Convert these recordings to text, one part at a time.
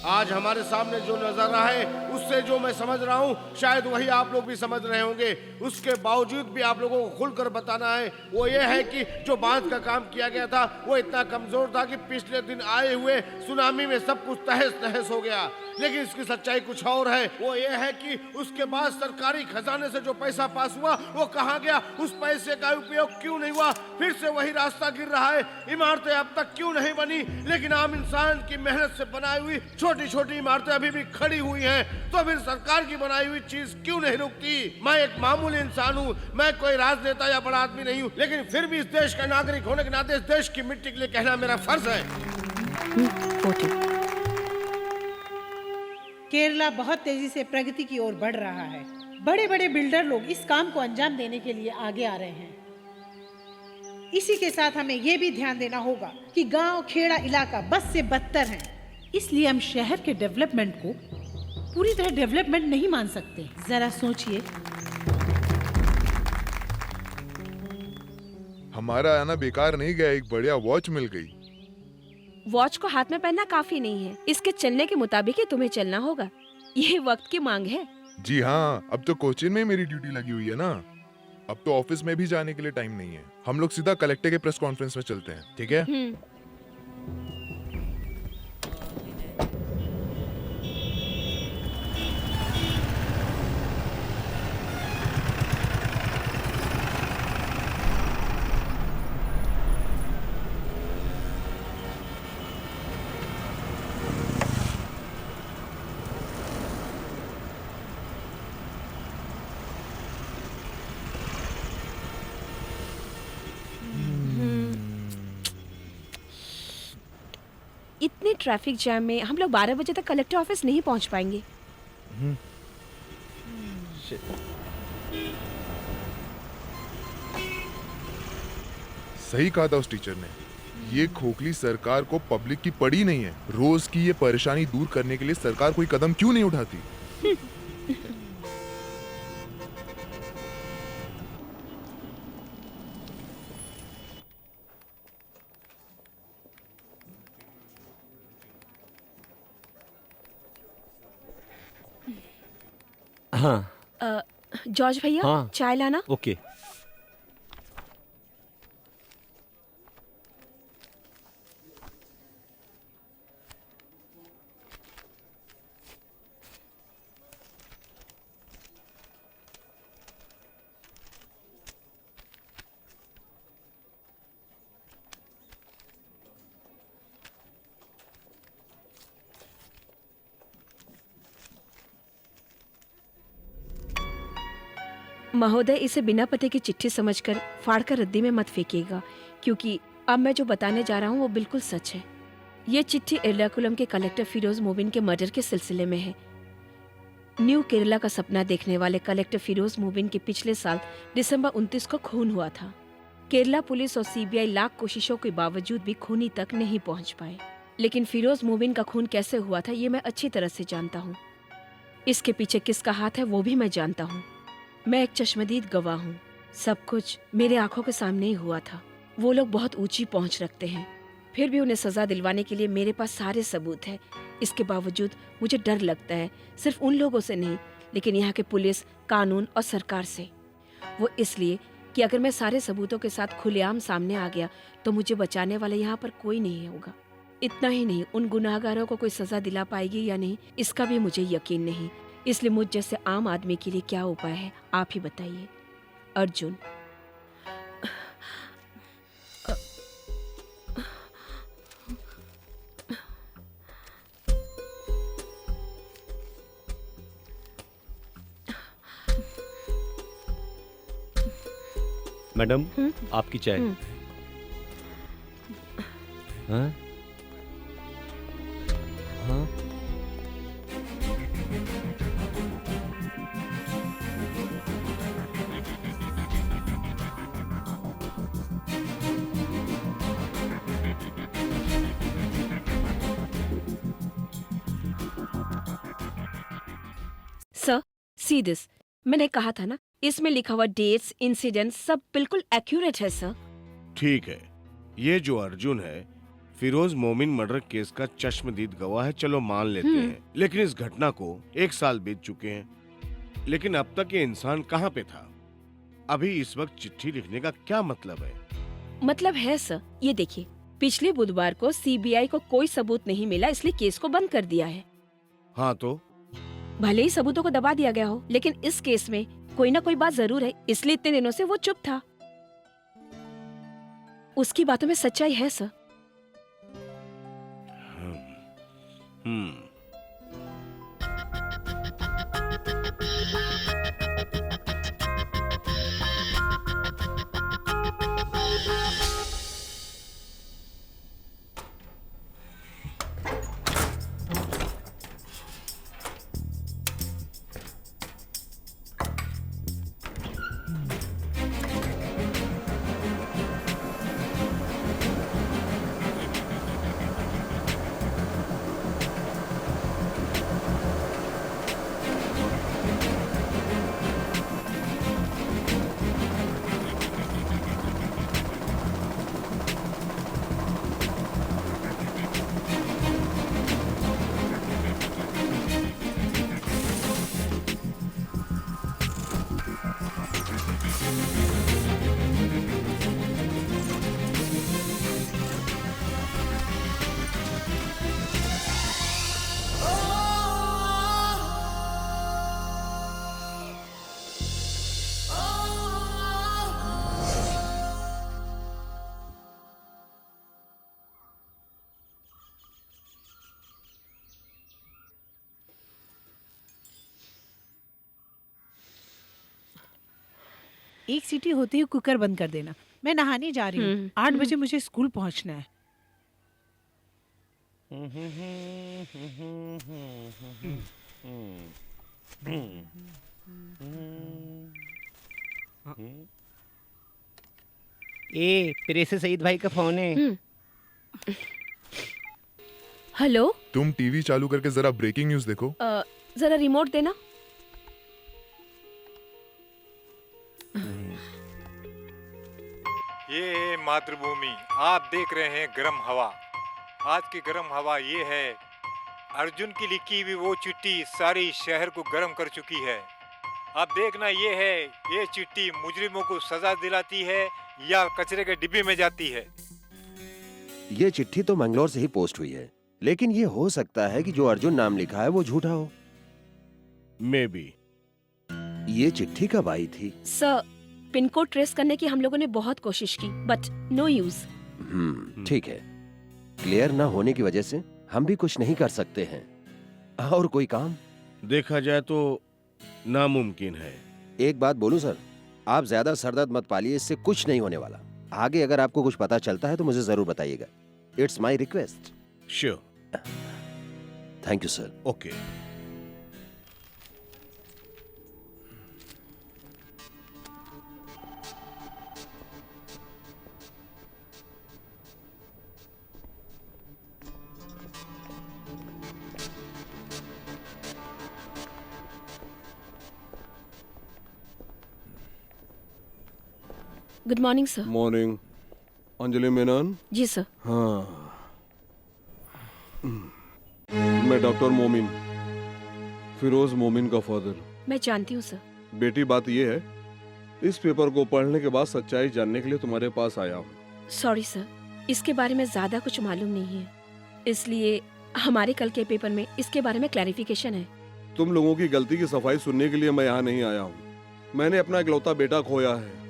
आज हमारे सामने जो नजारा है उससे जो मैं समझ रहा हूँ शायद वही आप लोग भी समझ रहे होंगे। उसके बावजूद भी आप लोगों को खुलकर बताना है वो ये है कि जो बांध का काम किया गया था वो इतना कमजोर था कि पिछले दिन आए हुए सुनामी में सब कुछ तहस नहस हो गया। लेकिन इसकी सच्चाई कुछ और है। वो ये है कि उसके बाद सरकारी खजाने से जो पैसा पास हुआ वो कहाँ गया, उस पैसे का उपयोग क्यों नहीं हुआ, फिर से वही रास्ता गिर रहा है, इमारतें अब तक क्यों नहीं बनी, लेकिन आम इंसान की मेहनत से बनाई हुई छोटी छोटी इमारतें अभी भी खड़ी हुई हैं, तो फिर सरकार की बनाई हुई चीज क्यों नहीं रुकती। मैं एक मामूली इंसान हूँ, मैं कोई राजनेता या बड़ा आदमी नहीं हूँ, लेकिन फिर भी इस देश का नागरिक होने के नाते इस देश की मिट्टी के लिए कहना मेरा फर्ज है। केरला बहुत तेजी से प्रगति की ओर बढ़ रहा है। बड़े बड़े बिल्डर लोग इस काम को अंजाम देने के लिए आगे आ रहे हैं। इसी के साथ हमें यह भी ध्यान देना होगा कि गांव खेड़ा इलाका बस से बदतर है, इसलिए हम शहर के डेवलपमेंट को पूरी तरह डेवलपमेंट नहीं मान सकते। जरा सोचिए। हमारा आना बेकार नहीं गया, एक बढ़िया वॉच मिल गई। वॉच को हाथ में पहनना काफी नहीं है, इसके चलने के मुताबिक ही तुम्हें चलना होगा। ये वक्त की मांग है। जी हाँ, अब तो कोचिन में मेरी ड्यूटी लगी हुई है ना, अब तो ऑफिस में भी जाने के लिए टाइम नहीं है। हम लोग सीधा कलेक्टर के प्रेस कॉन्फ्रेंस में चलते हैं, ठीक है? इतने ट्रैफिक जैम में हम लोग 12 बजे तक कलेक्टर ऑफिस नहीं पहुंच पाएंगे। सही कहा था उस टीचर ने, ये खोखली सरकार को पब्लिक की पड़ी नहीं है। रोज की ये परेशानी दूर करने के लिए सरकार कोई कदम क्यों नहीं उठाती? हाँ जॉर्ज भैया, हाँ। चाय लाना। ओके। महोदय, इसे बिना पते की चिट्ठी समझकर फाड़कर रद्दी में मत फेंकिएगा, क्योंकि अब मैं जो बताने जा रहा हूँ वो बिल्कुल सच है। ये चिट्ठी एर्नाकुलम के कलेक्टर फिरोज मुबिन के मर्डर के सिलसिले में है। न्यू केरला का सपना देखने वाले कलेक्टर फिरोज मुबिन के पिछले साल दिसंबर 29 को खून हुआ था। केरला पुलिस और सीबीआई लाख कोशिशों के बावजूद भी खूनी तक नहीं पहुंच पाए, लेकिन फिरोज मुबिन का खून कैसे हुआ था ये मैं अच्छी तरह से जानता हूँ। इसके पीछे किसका हाथ है वो भी मैं जानता हूँ। मैं एक चश्मदीद गवाह हूँ। सब कुछ मेरे आंखों के सामने ही हुआ था। वो लोग बहुत ऊंची पहुंच रखते हैं, फिर भी उन्हें सजा दिलवाने के लिए मेरे पास सारे सबूत हैं। इसके बावजूद मुझे डर लगता है, सिर्फ उन लोगों से नहीं, लेकिन यहाँ के पुलिस, कानून और सरकार से। वो इसलिए कि अगर मैं सारे सबूतों के साथ खुलेआम सामने आ गया तो मुझे बचाने वाला यहाँ पर कोई नहीं होगा। इतना ही नहीं, उन गुनाहगारों को कोई सजा दिला पाएगी या नहीं इसका भी मुझे यकीन नहीं। इसलिए मुझ जैसे आम आदमी के लिए क्या उपाय है आप ही बताइए। अर्जुन। मैडम, आपकी चाय। हाँ? हाँ? Sir, see this. मैंने कहा था ना, इसमें लिखा हुआ डेट्स, इंसिडेंट सब बिल्कुल एक्यूरेट है सर। ठीक है, ये जो अर्जुन है फिरोज मोमिन मर्डर केस का चश्मदीद गवाह है, चलो मान लेते हैं। लेकिन इस घटना को 1 साल बीत चुके हैं। लेकिन अब तक ये इंसान कहाँ पे था? अभी इस वक्त चिट्ठी लिखने का क्या मतलब है? मतलब है सर, ये देखिए, पिछले बुधवार को सीबीआई को कोई सबूत नहीं मिला, इसलिए केस को बंद कर दिया है। हाँ तो भले ही सबूतों को दबा दिया गया हो, लेकिन इस केस में कोई ना कोई बात जरूर है, इसलिए इतने दिनों से वो चुप था। उसकी बातों में सच्चाई है सर। हम्म एक सीटी होते ही कुकर बंद कर देना। मैं नहाने जा रही हूँ। 8 बजे मुझे स्कूल पहुँचना है। ए प्रेसे सईद भाई का फोन है। हेलो, तुम टीवी चालू करके जरा ब्रेकिंग न्यूज देखो। जरा रिमोट देना। ये है मातृभूमि। आप देख रहे हैं गर्म हवा। आज की गर्म हवा ये है, अर्जुन की लिखी हुई वो चिट्ठी सारी शहर को गर्म कर चुकी है। अब देखना ये है, ये चिट्ठी मुजरिमों को सजा दिलाती है या कचरे के डिब्बे में जाती है। ये चिट्ठी तो मंगलौर से ही पोस्ट हुई है, लेकिन ये हो सकता है कि जो अर्जुन नाम लिखा है वो झूठा हो। May be. ये चिट्ठी कब आई थी? सर, पिन कोड ट्रेस करने की हम लोगों ने बहुत कोशिश की, बट नो यूज। ठीक है। क्लियर ना होने की वजह से हम भी कुछ नहीं कर सकते हैं। और कोई काम देखा जाए तो नामुमकिन है। एक बात बोलूं सर, आप ज्यादा सरदर्द मत पालिए, इससे कुछ नहीं होने वाला। आगे अगर आपको कुछ पता चलता है तो मुझे जरूर बताइएगा। It's my request. Sure. Thank you sir. Okay. Good morning sir. Morning. Anjali Menon? जी सर। हाँ, मैं डॉक्टर मोमिन, फिरोज मोमिन का फादर। मैं जानती हूँ सर। बेटी, बात ये है, इस पेपर को पढ़ने के बाद सच्चाई जानने के लिए तुम्हारे पास आया हूँ। सॉरी सर, इसके बारे में ज्यादा कुछ मालूम नहीं है, इसलिए हमारे कल के पेपर में इसके बारे में क्लैरिफिकेशन है। तुम लोगों की गलती की सफाई सुनने के लिए मैं यहाँ नहीं आया हूँ। मैंने अपना इकलौता बेटा खोया है।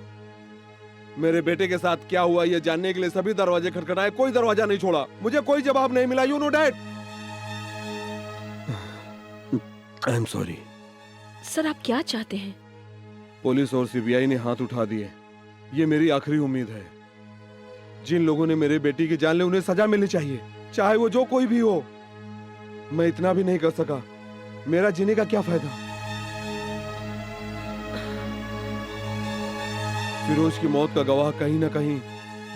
मेरे बेटे के साथ क्या हुआ ये जानने के लिए सभी दरवाजे खटखटाए, कोई दरवाजा नहीं छोड़ा। मुझे कोई जवाब नहीं मिला। You know dad. I am sorry. Sir, आप क्या चाहते हैं? पुलिस और सीबीआई ने हाथ उठा दिए। ये मेरी आखिरी उम्मीद है। जिन लोगों ने मेरे बेटी की जान ली उन्हें सजा मिलनी चाहिए, चाहे वो जो कोई भी हो। मैं इतना भी नहीं कर सका, मेरा जीने का क्या फायदा? फिरोज की मौत का गवाह कहीं ना कहीं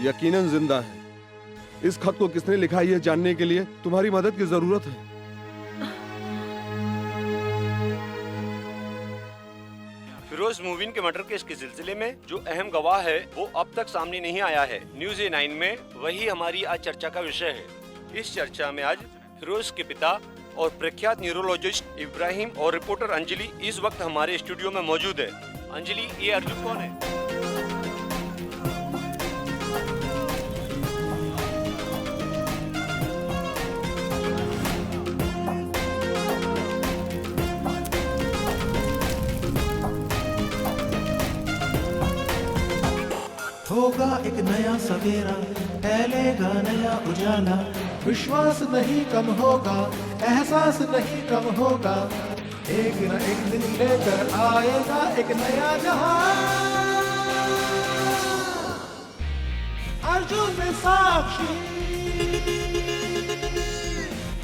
यकीनन जिंदा है। इस खत को किसने लिखा ये जानने के लिए तुम्हारी मदद की जरूरत है। फिरोज फिरोज मोमिन के मर्डर केस के सिलसिले में जो अहम गवाह है वो अब तक सामने नहीं आया है। न्यूज़ A9 में वही हमारी आज चर्चा का विषय है। इस चर्चा में आज फिरोज के पिता और प्रख्यात न्यूरोलॉजिस्ट इब्राहिम और रिपोर्टर अंजलि इस वक्त हमारे स्टूडियो में मौजूद है। अंजलि, ये अर्जुन कौन है? होगा एक नया सवेरा, फैलेगा नया उजाला, विश्वास नहीं कम होगा, एहसास नहीं कम होगा, एक न एक दिन लेकर आएगा एक नया जहां। अर्जुन में साक्षी,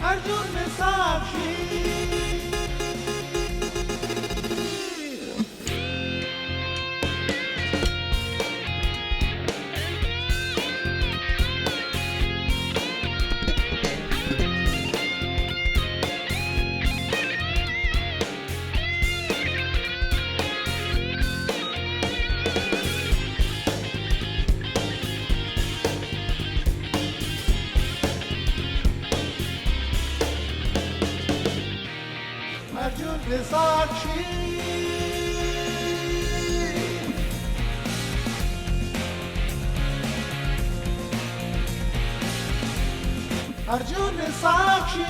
अर्जुन में साक्षी। साक्षी, अर्जुन साक्षी।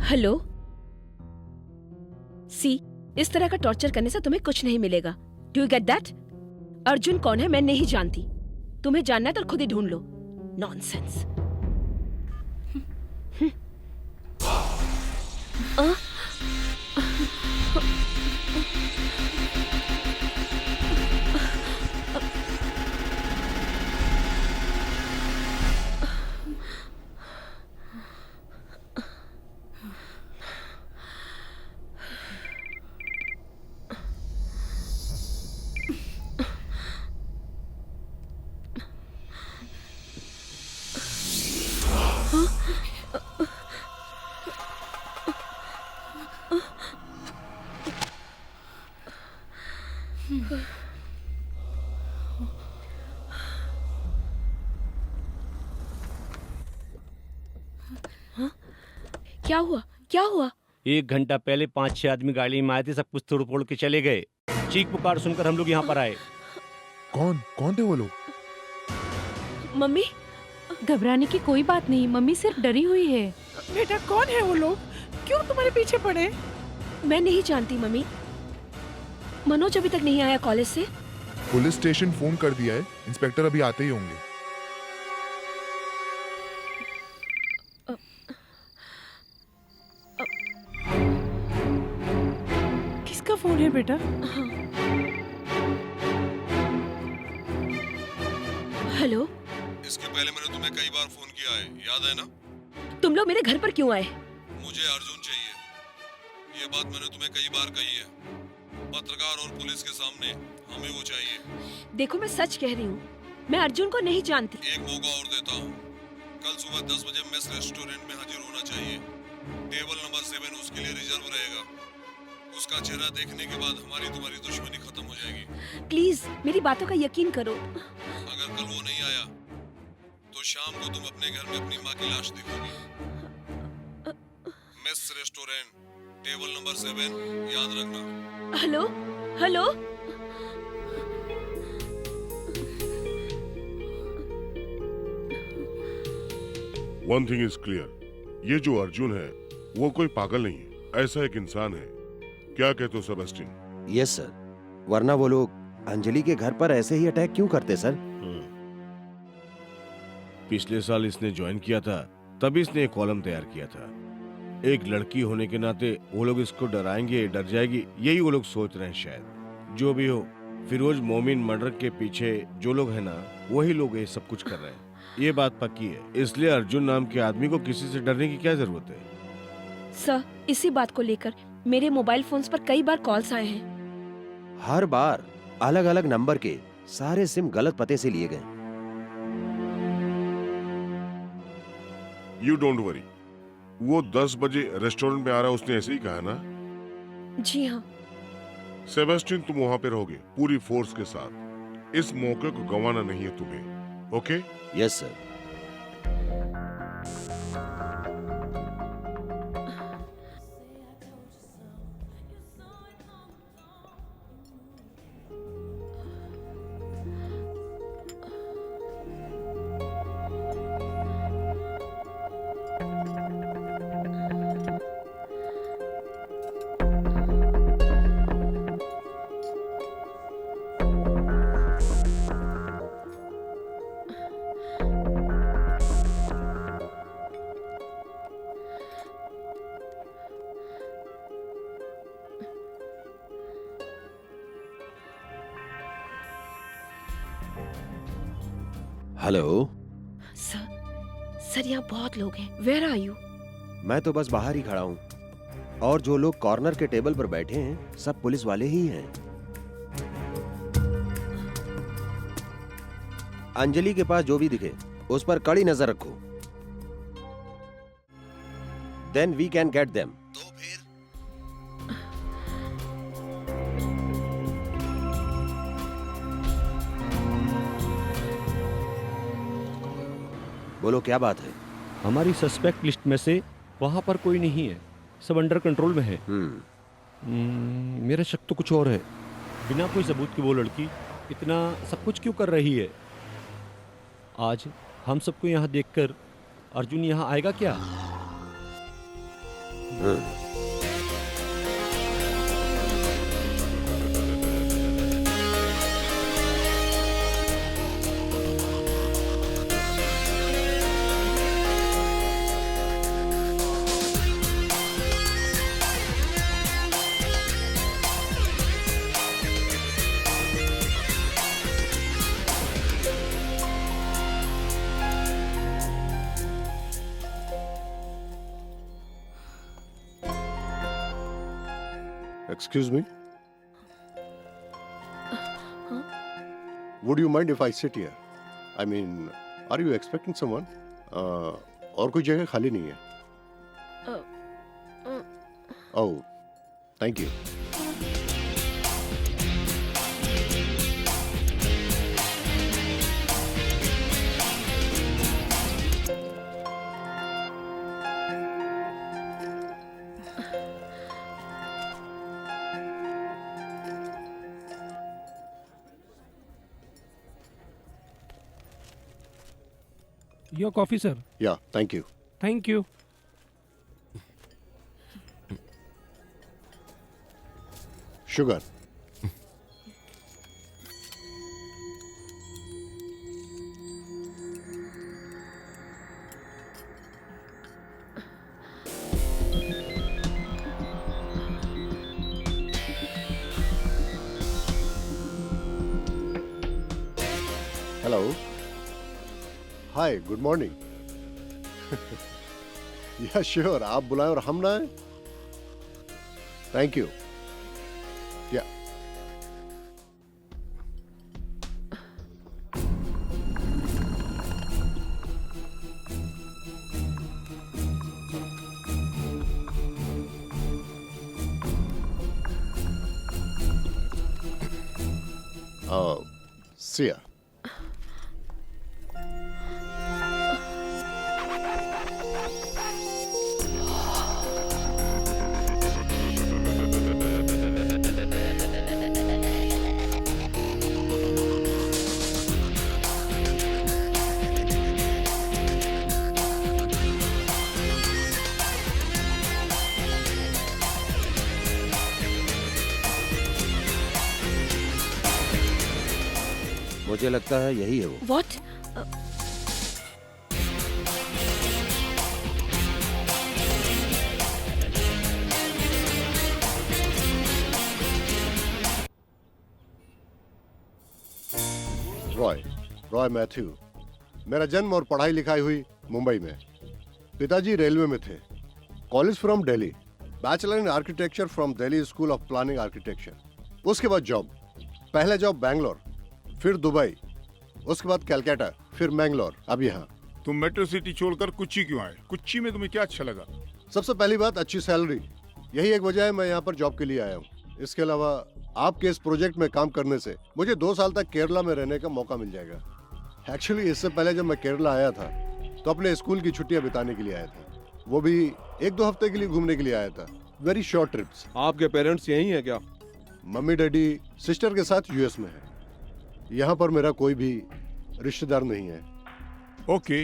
हेलो सी, इस तरह का टॉर्चर करने से तुम्हें कुछ नहीं मिलेगा। Do you get that? Arjun कौन है मैं नहीं जानती। तुम्हें जानना है तो खुद ही ढूंढ लो। नॉनसेंस। क्या हुआ? क्या हुआ? 1 घंटा पहले 5-6 आदमी गाड़ी में आए थे, सब कुछ तोड़ फोड़ के चले गए। चीख पुकार सुनकर हम लोग यहाँ पर आए। कौन थे वो लोग? मम्मी, घबराने की कोई बात नहीं, मम्मी सिर्फ डरी हुई है। बेटा कौन है वो लोग? क्यों तुम्हारे पीछे पड़े? मैं नहीं जानती मम्मी। मनोज अभी तक नहीं आया कॉलेज से। पुलिस स्टेशन फोन कर दिया है, इंस्पेक्टर अभी आते ही होंगे। किसका फोन है बेटा? हेलो। इसके पहले मैंने तुम्हें कई बार फोन किया है, याद है ना? तुम लोग मेरे घर पर क्यों आए? मुझे अर्जुन चाहिए, ये बात मैंने तुम्हें कई बार कही है। पत्रकार और पुलिस के सामने हमें वो चाहिए। देखो मैं सच कह रही हूँ, मैं अर्जुन को नहीं जानती। एक मौका और देता हूँ, कल सुबह 10 बजे मेस रेस्टोरेंट में हाजिर होना चाहिए। टेबल नंबर 7 उसके लिए रिजर्व रहेगा। उसका चेहरा देखने के बाद हमारी तुम्हारी दुश्मनी खत्म हो जाएगी। प्लीज मेरी बातों का यकीन करो। अगर कल वो नहीं आया तो शाम को तुम अपने घर में अपनी माँ की लाश देखोगी। मेस रेस्टोरेंट, टेबल नंबर 7, याद रखना। Hello hello. One thing is clear, ये जो अर्जुन है वो कोई पागल नहीं है, ऐसा एक इंसान है। क्या कहते हो सेबेस्टियन? यस सर, वरना वो लोग अंजलि के घर पर ऐसे ही अटैक क्यों करते सर? पिछले साल इसने ज्वाइन किया था, तभी इसने एक कॉलम तैयार किया था। एक लड़की होने के नाते वो लोग इसको डराएंगे, डर जाएगी, यही वो लोग सोच रहे हैं शायद। जो भी हो, फिरोज मोमिन मर्डर के पीछे जो लोग हैं ना, वही लोग ये सब कुछ कर रहे हैं। ये बात पक्की है, इसलिए अर्जुन नाम के आदमी को किसी से डरने की क्या जरूरत है। सर, इसी बात को लेकर मेरे मोबाइल फोन्स पर कई बार कॉल्स आए हैं। हर बार अलग अलग नंबर के सारे सिम गलत पते से लिए गए। यू डोंट वरी, वो 10 बजे रेस्टोरेंट में आ रहा है, उसने ऐसे ही कहा ना? जी हाँ। सेबेस्टियन, तुम वहां पे रहोगे पूरी फोर्स के साथ। इस मौके को गंवाना नहीं है तुम्हें, okay? Yes sir. Hello sir, यहाँ बहुत लोग हैं। Where are you? मैं तो बस बाहर ही खड़ा हूँ, और जो लोग कॉर्नर के टेबल पर बैठे हैं सब पुलिस वाले ही हैं। अंजलि के पास जो भी दिखे उस पर कड़ी नजर रखो। Then we can get them. बोलो क्या बात है? हमारी सस्पेक्ट लिस्ट में से वहां पर कोई नहीं है, सब अंडर कंट्रोल में है। मेरा शक तो कुछ और है। बिना कोई सबूत की वो लड़की इतना सब कुछ क्यों कर रही है? आज हम सबको यहाँ देखकर अर्जुन यहाँ आएगा क्या? Excuse me? Would you mind if I sit here? I mean, are you expecting someone? और कोई जगह खाली नहीं है? Oh, thank you. Your coffee, sir. Yeah, thank you. Thank you. Sugar. Hello. Hi, good morning. Yeah, sure. आप बुलाएं और हम ना आए? Thank you. Yeah. See ya. मुझे लगता है यही है वो। What? रॉय मैथ्यू। मेरा जन्म और पढ़ाई लिखाई हुई मुंबई में। पिताजी रेलवे में थे। College from Delhi, bachelor in architecture from Delhi school of planning architecture. उसके बाद जॉब, पहला जॉब बैंगलोर, फिर दुबई, उसके बाद कलकत्ता, फिर मैंगलोर, अब यहाँ। तुम मेट्रो सिटी छोड़कर कुच्ची क्यों आए? कुच्ची में तुम्हें क्या अच्छा लगा? सबसे पहली बात अच्छी सैलरी, यही एक वजह है मैं यहाँ पर जॉब के लिए आया हूँ। इसके अलावा आपके इस प्रोजेक्ट में काम करने से मुझे 2 साल तक केरला में रहने का मौका मिल जाएगा। एक्चुअली इससे पहले जब मैं केरला आया था तो अपने स्कूल की छुट्टियां बिताने के लिए आया था, वो भी 1-2 हफ्ते के लिए घूमने के लिए आया था। Very short trips. आपके पेरेंट्स यही हैं क्या? मम्मी डैडी सिस्टर के साथ यूएस में है। यहाँ पर मेरा कोई भी रिश्तेदार नहीं है। ओके,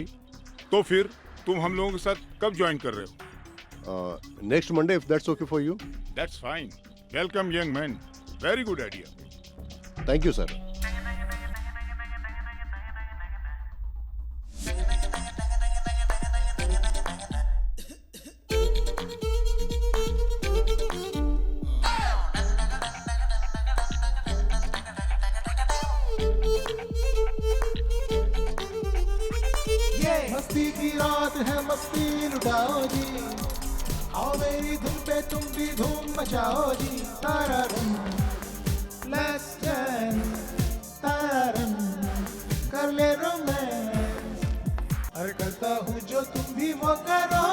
तो फिर तुम हम लोगों के साथ कब ज्वाइन कर रहे हो? Next Monday, if that's okay for you. That's fine. Welcome young man, very good idea. Thank you sir. मस्ती की रात है, मस्ती लुटाओ जी, आओ मेरी धुन पे तुम भी धूम मचाओ जी। तारारन, लेट्स डांस, तारारन, कर ले रोमांस, अरे करता हूँ जो तुम भी वो करो।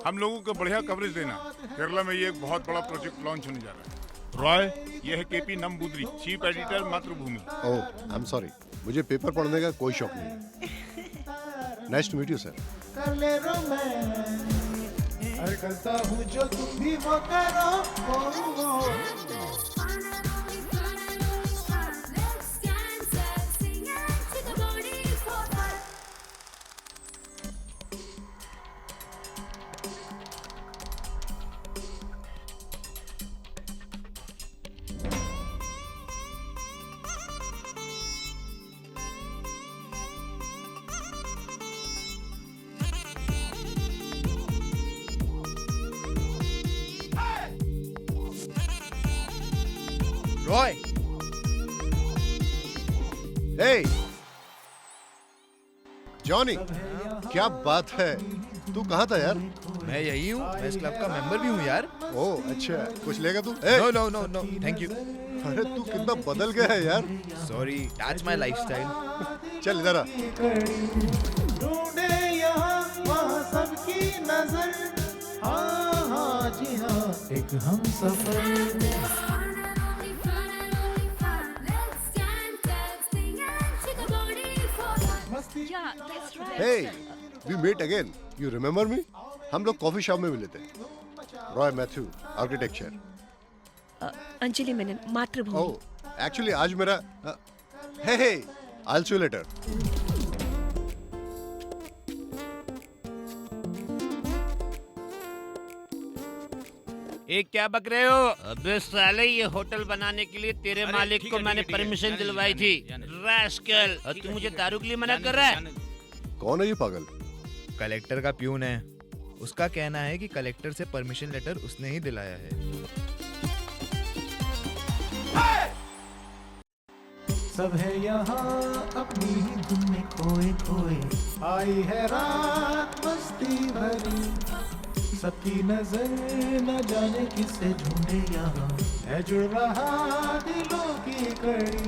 हम लोगों को बढ़िया कवरेज देना। केरला में ये एक बहुत बड़ा प्रोजेक्ट लॉन्च होने जा रहा है। रॉय, ये है KP Namboodiri, chief editor Mathrubhumi. Oh, I am sorry, मुझे पेपर पढ़ने का कोई शौक नहीं। Nice to meet you sir. कर ले रोमांस, अरे करता हूँ जो तुम भी वो करो। रॉय, हे जॉनी, क्या बात है, तू कहाँ था यार? मैं यही हूँ, मैं इस क्लब का मेंबर भी हूँ यार। ओह अच्छा, कुछ लेगा तू? No no no no, thank you. अरे तू कितना बदल गया है यार। Sorry, that's my lifestyle. चल इधर आ। ढूंढे यहाँ वहाँ सबकी नजर, हाँ हाँ जी हाँ, एक हम सफर। Hey, we meet again. You remember me? हम लोग कॉफी शॉप में मिले थे। Roy Mathew, architecture. Anjali Menon, Mathrubhumi. Oh, actually आज मेरा हे I'll see you later. ये क्या बक रहे हो? अबे साले, ये होटल बनाने के लिए तेरे मालिक को मैंने परमिशन दिलवाई थी। रास्कल, और तू मुझे दारू के लिए मना कर रहा है? कौन है ये पागल? कलेक्टर का प्यून है। उसका कहना है कि कलेक्टर से परमिशन लेटर उसने ही दिलाया है। सब है यहाँ अपनी ही धुन में खोए खोए, आई है रात मस्ती भरी, सबकी नजर न जाने किसे ढूंढे यहाँ, है जुड़ रहा दिलों की कड़ी।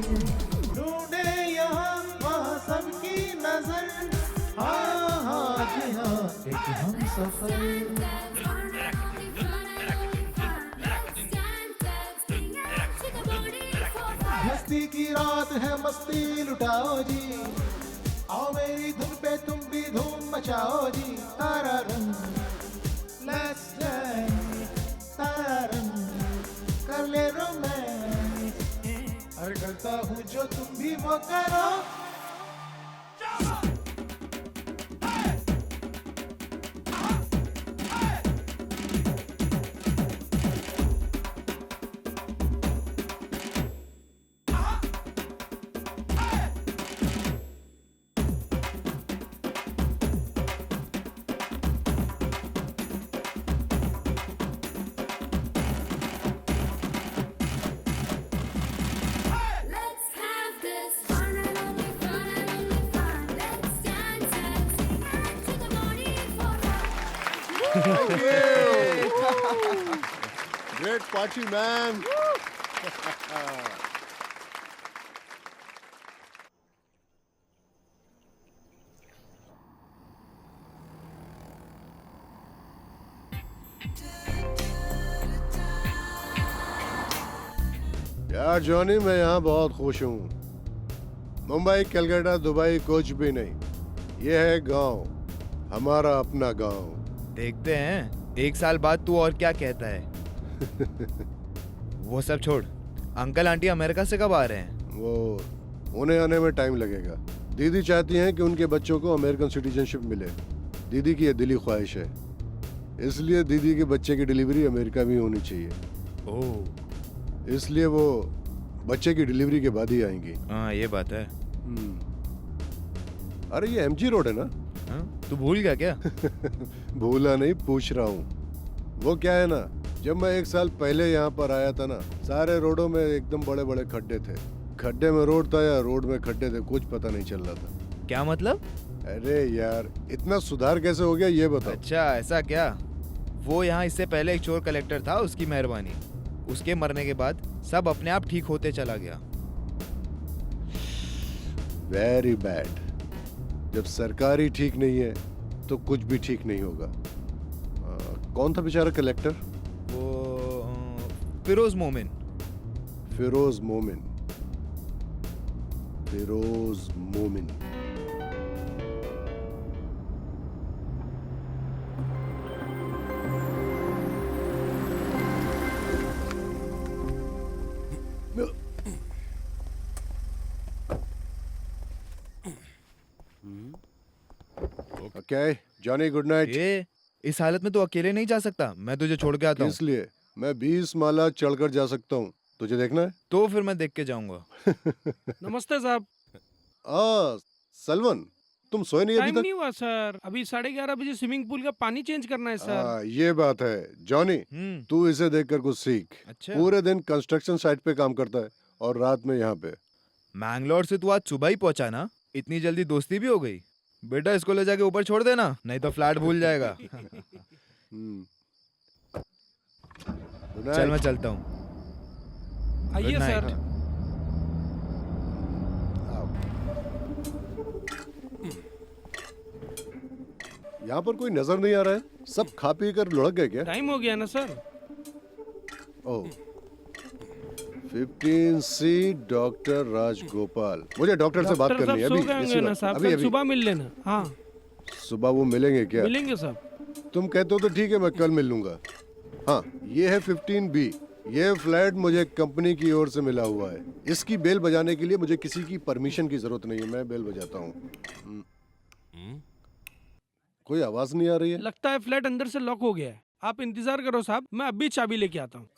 ढूंढे यहाँ वहाँ सबकी नजर, हाँ हाँ जी हाँ, एक हम सफर। मस्ती की रात है, मस्ती लुटाओ जी, आओ मेरी धुन पे तुम भी धूम मचाओ जी। तारा रंग, लेट्स डांस, तारा रंग, कर ले रोमांस, अरे करता हूँ जो तुम भी वो करो। ग्रेट पाची मैन। यार जॉनी, मैं यहाँ बहुत खुश हूँ। मुंबई, कलकत्ता, दुबई कुछ भी नहीं। ये है गांव, हमारा अपना गांव। देखते हैं 1 साल बाद तू और क्या कहता है। वो सब छोड़, अंकल आंटी अमेरिका से कब आ रहे हैं? वो उन्हें आने में टाइम लगेगा। दीदी चाहती हैं कि उनके बच्चों को अमेरिकन सिटीजनशिप मिले। दीदी की ये दिली ख्वाहिश है, इसलिए दीदी के बच्चे की डिलीवरी अमेरिका में होनी चाहिए। ओह, इसलिए वो बच्चे की डिलीवरी के बाद ही आएंगी। हाँ ये बात है। अरे ये एमजी रोड है ना? हाँ? तू भूल गया क्या? भूला नहीं, पूछ रहा हूँ। वो क्या है ना, जब मैं 1 साल पहले यहाँ पर आया था ना, सारे रोडों में एकदम बड़े बड़े खड्डे थे। खड्डे में रोड था या रोड में खड्डे थे, कुछ पता नहीं चल रहा था। क्या मतलब? अरे यार, इतना सुधार कैसे हो गया ये बताओ। अच्छा ऐसा क्या? वो यहाँ इससे पहले एक चोर कलेक्टर था, उसकी मेहरबानी। उसके मरने के बाद सब अपने आप ठीक होते चला गया। Very bad. जब सरकार ही ठीक नहीं है तो कुछ भी ठीक नहीं होगा। कौन था बेचारा कलेक्टर? वो फिरोज मोमिन। फिरोज मोमिन। फिरोज मोमिन। Okay Johnny, good night. ये इस हालत में तो अकेले नहीं जा सकता, मैं तुझे छोड़ के आता हूँ। इसलिए मैं 20 माला चढ़कर जा सकता हूँ, तुझे देखना है? तो फिर मैं देख के जाऊंगा। नमस्ते साहब। सलमान, तुम सोए नहीं अभी टाइम तक? नहीं हुआ सर, अभी 11:30 बजे स्विमिंग पूल का पानी चेंज करना है सर। ये बात है। जॉनी, तू इसे देखकर कुछ सीख। अच्छा। पूरे दिन कंस्ट्रक्शन साइट पे काम करता है और रात में यहाँ पे। मैंगलोर से तू आज सुबह ही पहुंचा ना, इतनी जल्दी दोस्ती भी हो गई? बेटा इसको ले जाके ऊपर छोड़ देना, नहीं तो फ्लैट भूल जाएगा। चल मैं चलता हूँ। आइए Good night. सर। यहाँ पर कोई नजर नहीं आ रहा है, सब खा पी कर लुढ़क गए क्या? टाइम हो गया ना सर। ओह, 15C डॉक्टर राजगोपाल। मुझे डॉक्टर से बात डॉक्टर करनी है साहब अभी। सो गए होंगे इसी ना वक्त। साहब, अभी कल अभी सुबह मिल लेना। हाँ सुबह वो मिलेंगे क्या? मिलेंगे साहब। तुम कहते हो तो ठीक है, मैं कल मिल लूंगा। हाँ, ये है 15B। ये फ्लैट मुझे कंपनी की ओर से मिला हुआ है। इसकी बेल बजाने के लिए मुझे किसी की परमिशन की जरूरत नहीं है, मैं बेल बजाता हूँ। कोई आवाज नहीं आ रही है। लगता है फ्लैट अंदर से लॉक हो गया है। आप इंतजार करो साहब, मैं अभी चाबी लेके आता हूँ।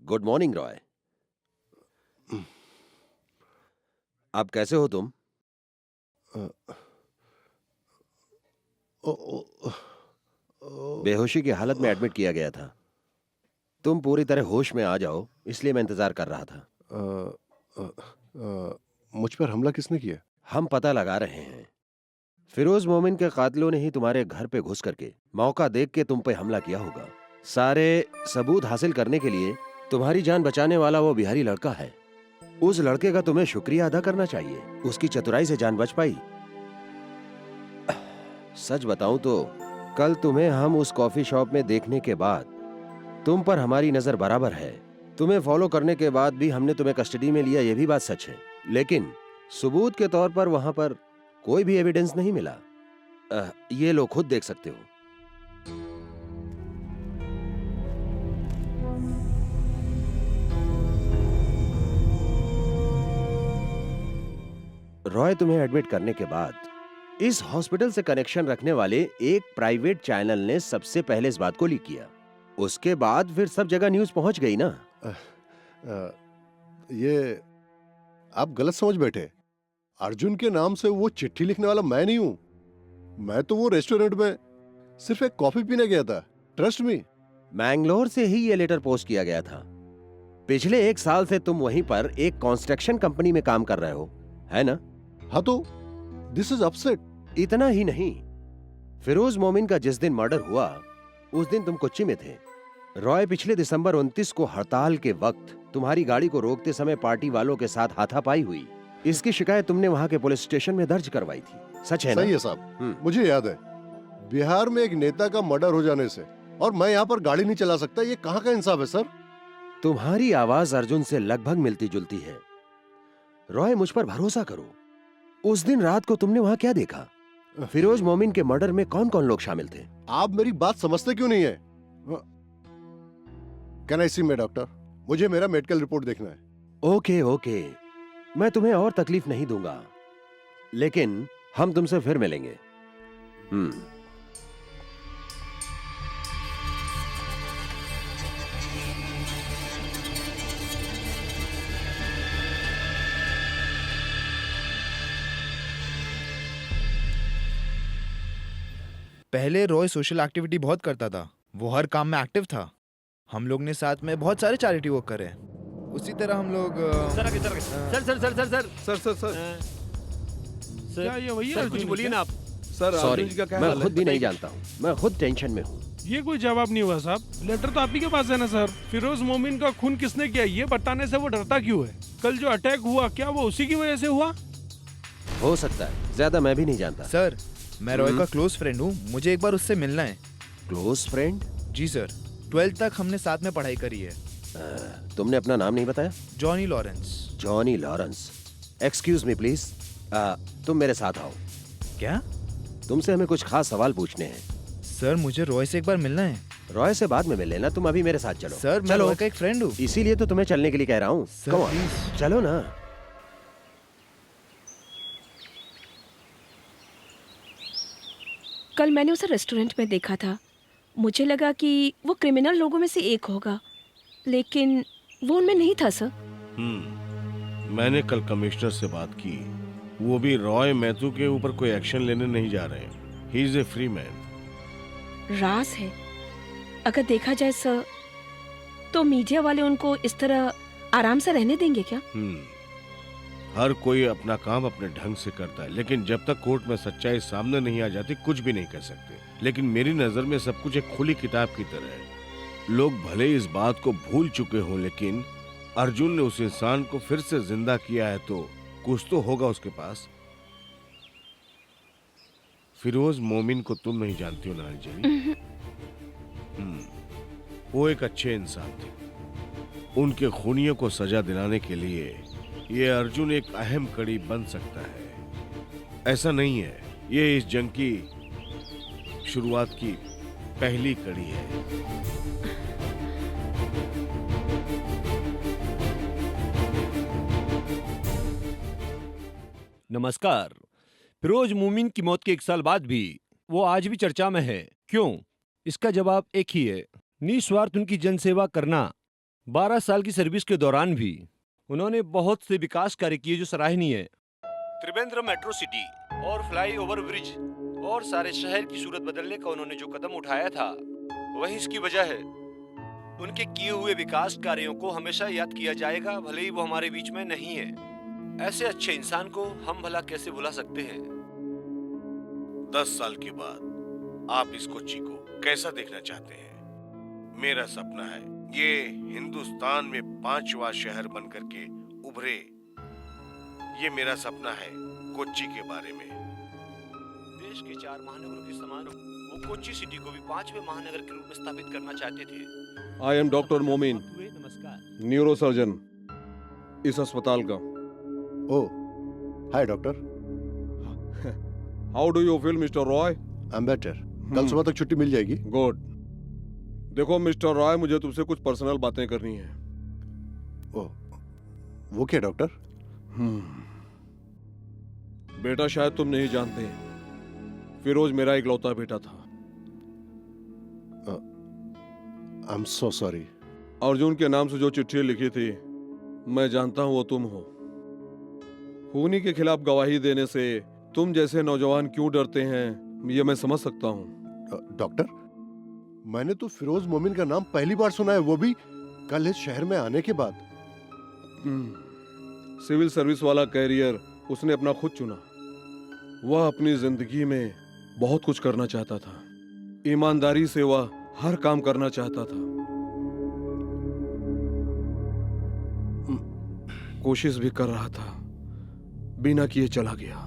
Good morning Roy. आप कैसे हो तुम? बेहोशी की हालत में एडमिट किया गया था। तुम पूरी तरह होश में आ जाओ, इसलिए मैं इंतजार कर रहा था। मुझ पर हमला किसने किया? हम पता लगा रहे हैं। फिरोज मोमिन के कातिलों ने ही तुम्हारे घर पे घुस करके मौका देख के तुम पे हमला किया होगा। सारे सबूत हासिल करने के लिए तुम्हारी जान बचाने वाला वो बिहारी लड़का है। उस लड़के का तुम्हें शुक्रिया अदा करना चाहिए। उसकी चतुराई से जान बच पाई। सच बताऊं तो कल तुम्हें हम उस कॉफी शॉप में देखने के बाद तुम पर हमारी नजर बराबर है। तुम्हें फॉलो करने के बाद भी हमने तुम्हें कस्टडी में लिया, यह भी बात सच है, लेकिन सबूत के तौर पर वहां पर कोई भी एविडेंस नहीं मिला। ये लो, खुद देख सकते हो। रॉय तुम्हें एडमिट करने के बाद इस हॉस्पिटल से कनेक्शन रखने वाले एक प्राइवेट चैनल ने सबसे पहले इस बात को लीक किया। उसके बाद फिर सब जगह न्यूज पहुंच गई ना। ये आप गलत समझ बैठे। अर्जुन के नाम से वो चिट्ठी लिखने वाला मैं नहीं हूं। मैं तो वो रेस्टोरेंट में सिर्फ एक कॉफी पीने गया था। Trust me. मैंगलोर से ही ये लेटर पोस्ट किया गया था। पिछले 1 साल से तुम वहीं पर एक कंस्ट्रक्शन कंपनी में काम कर रहे हो, है ना? हाँ, तो दिस इज अपसेट। इतना ही नहीं, फिरोज मोमिन का जिस दिन मर्डर हुआ उस दिन तुम कोच्चि में थे। रॉय पिछले दिसंबर 29 को हड़ताल के वक्त तुम्हारी गाड़ी को रोकते समय पार्टी वालों के साथ हाथापाई हुई। इसकी शिकायत तुमने वहां के पुलिस स्टेशन में दर्ज करवाई थी, सच है ना? सही है साहब, मुझे याद है। बिहार में एक नेता का मर्डर हो जाने से और मैं यहाँ पर गाड़ी नहीं चला सकता, ये कहाँ का इंसाफ है सर? तुम्हारी आवाज अर्जुन से लगभग मिलती जुलती है। रॉय, मुझ पर भरोसा करो। उस दिन रात को तुमने वहां क्या देखा? फिरोज मोमिन के मर्डर में कौन कौन लोग शामिल थे? आप मेरी बात समझते क्यों नहीं है? Can I see my doctor? मुझे मेरा मेडिकल रिपोर्ट देखना है। ओके ओके, मैं तुम्हें और तकलीफ नहीं दूंगा, लेकिन हम तुमसे फिर मिलेंगे। पहले रॉय सोशल एक्टिविटी बहुत करता था। वो हर काम में एक्टिव था। हम लोग ने साथ में बहुत सारे चैरिटी वर्क करे। उसी तरह हम लोग सर आगे, sir sir sir sir sir sir sir sir क्या ये वही सर, अर्जुन कुछ है बोलिए क्या? ना आप। सर, सॉरी, अर्जुन जी का क्या मैं हाल है? खुद भी नहीं जानता हूँ। मैं खुद टेंशन में हूँ। ये कोई जवाब नहीं हुआ साहब। लेटर तो आप ही के पास है ना सर। फिरोज मोमिन का खून किसने किया ये बताने से वो डरता क्यों है? कल जो अटैक हुआ क्या वो उसी की वजह से हुआ? हो सकता है, ज्यादा मैं भी नहीं जानता। सर, मैं रॉय का क्लोज फ्रेंड हूँ। मुझे एक बार उससे मिलना है। Close friend? जी सर, 12th तक हमने साथ में पढ़ाई करी है। तुमने अपना नाम नहीं बताया? Johnny Lawrence. Johnny Lawrence. Excuse me please, तुम मेरे साथ आओ। क्या? तुमसे हमें कुछ खास सवाल पूछने हैं। सर, मुझे रॉय से एक बार मिलना है। रॉय से बाद में मिल लेना, तुम अभी मेरे साथ चलो। सर, मैं चलो, रॉय का एक फ्रेंड हूँ। इसीलिए तो तुम्हें चलने के लिए कह रहा हूँ। Sir, Come on, please. चलो ना। कल मैंने उसे रेस्टोरेंट में देखा था। मुझे लगा कि वो क्रिमिनल लोगों में से एक होगा, लेकिन वो उनमें नहीं था सर। मैंने कल कमिश्नर से बात की। वो भी रॉय मैथ्यू के ऊपर कोई एक्शन लेने नहीं जा रहे हैं। He is a free man. राज है। अगर देखा जाए सर, तो मीडिया वाले उनको इस तरह आराम से रहने देंगे क्या? हर कोई अपना काम अपने ढंग से करता है, लेकिन जब तक कोर्ट में सच्चाई सामने नहीं आ जाती कुछ भी नहीं कर सकते। लेकिन मेरी नजर में सब कुछ एक खुली किताब की तरह है। लोग भले इस बात को भूल चुके हों, लेकिन अर्जुन ने उस इंसान को फिर से जिंदा किया है, तो कुछ तो होगा उसके पास। फिरोज मोमिन को तुम नहीं जानती हो नानी जी। वो एक अच्छे इंसान थे। उनके खूनियों को सजा दिलाने के लिए ये अर्जुन एक अहम कड़ी बन सकता है। ऐसा नहीं है, ये इस जंग की शुरुआत की पहली कड़ी है। नमस्कार। फिरोज मोमिन की मौत के 1 साल बाद भी वो आज भी चर्चा में है। क्यों? इसका जवाब एक ही है, निस्वार्थ उनकी जनसेवा करना। 12 साल की सर्विस के दौरान भी उन्होंने बहुत से विकास कार्य किए जो सराहनीय है। त्रिवेंद्र मेट्रो सिटी और फ्लाई ओवर ब्रिज और सारे शहर की सूरत बदलने का उन्होंने जो कदम उठाया था वही इसकी वजह है। उनके किए हुए विकास कार्यों को हमेशा याद किया जाएगा, भले ही वो हमारे बीच में नहीं है। ऐसे अच्छे इंसान को हम भला कैसे भुला सकते हैं। 10 साल के बाद आप इस कोच्चि को कैसा देखना चाहते हैं? मेरा सपना है ये हिंदुस्तान में 5वां शहर बनकर के उभरे। ये मेरा सपना है कोच्चि के बारे में। देश के 4 महानगरों के समान वो कोच्चि सिटी को भी 5वें महानगर के रूप में स्थापित करना चाहते थे। आई एम डॉक्टर मोमिन, नमस्कार। न्यूरो सर्जन इस अस्पताल का। Oh, hi doctor. How do you feel mister Roy? I am better. कल सुबह तक छुट्टी मिल जाएगी। गुड। देखो मिस्टर रॉय, मुझे तुमसे कुछ पर्सनल बातें करनी है। ओह, वो क्या डॉक्टर? बेटा, शायद तुम नहीं जानते, फिरोज मेरा इकलौता बेटा था। I am so sorry. Arjun के नाम से जो चिट्ठी लिखी थी, मैं जानता हूं वो तुम हो। खूनी के खिलाफ गवाही देने से तुम जैसे नौजवान क्यों डरते हैं, ये मैं समझ सकता हूं। डॉक्टर, मैंने तो फिरोज मोमिन का नाम पहली बार सुना है, वो भी कल इस शहर में आने के बाद। सिविल सर्विस वाला कैरियर उसने अपना खुद चुना। वह अपनी जिंदगी में बहुत कुछ करना चाहता था। ईमानदारी से वह हर काम करना चाहता था। कोशिश भी कर रहा था, बिना किए चला गया।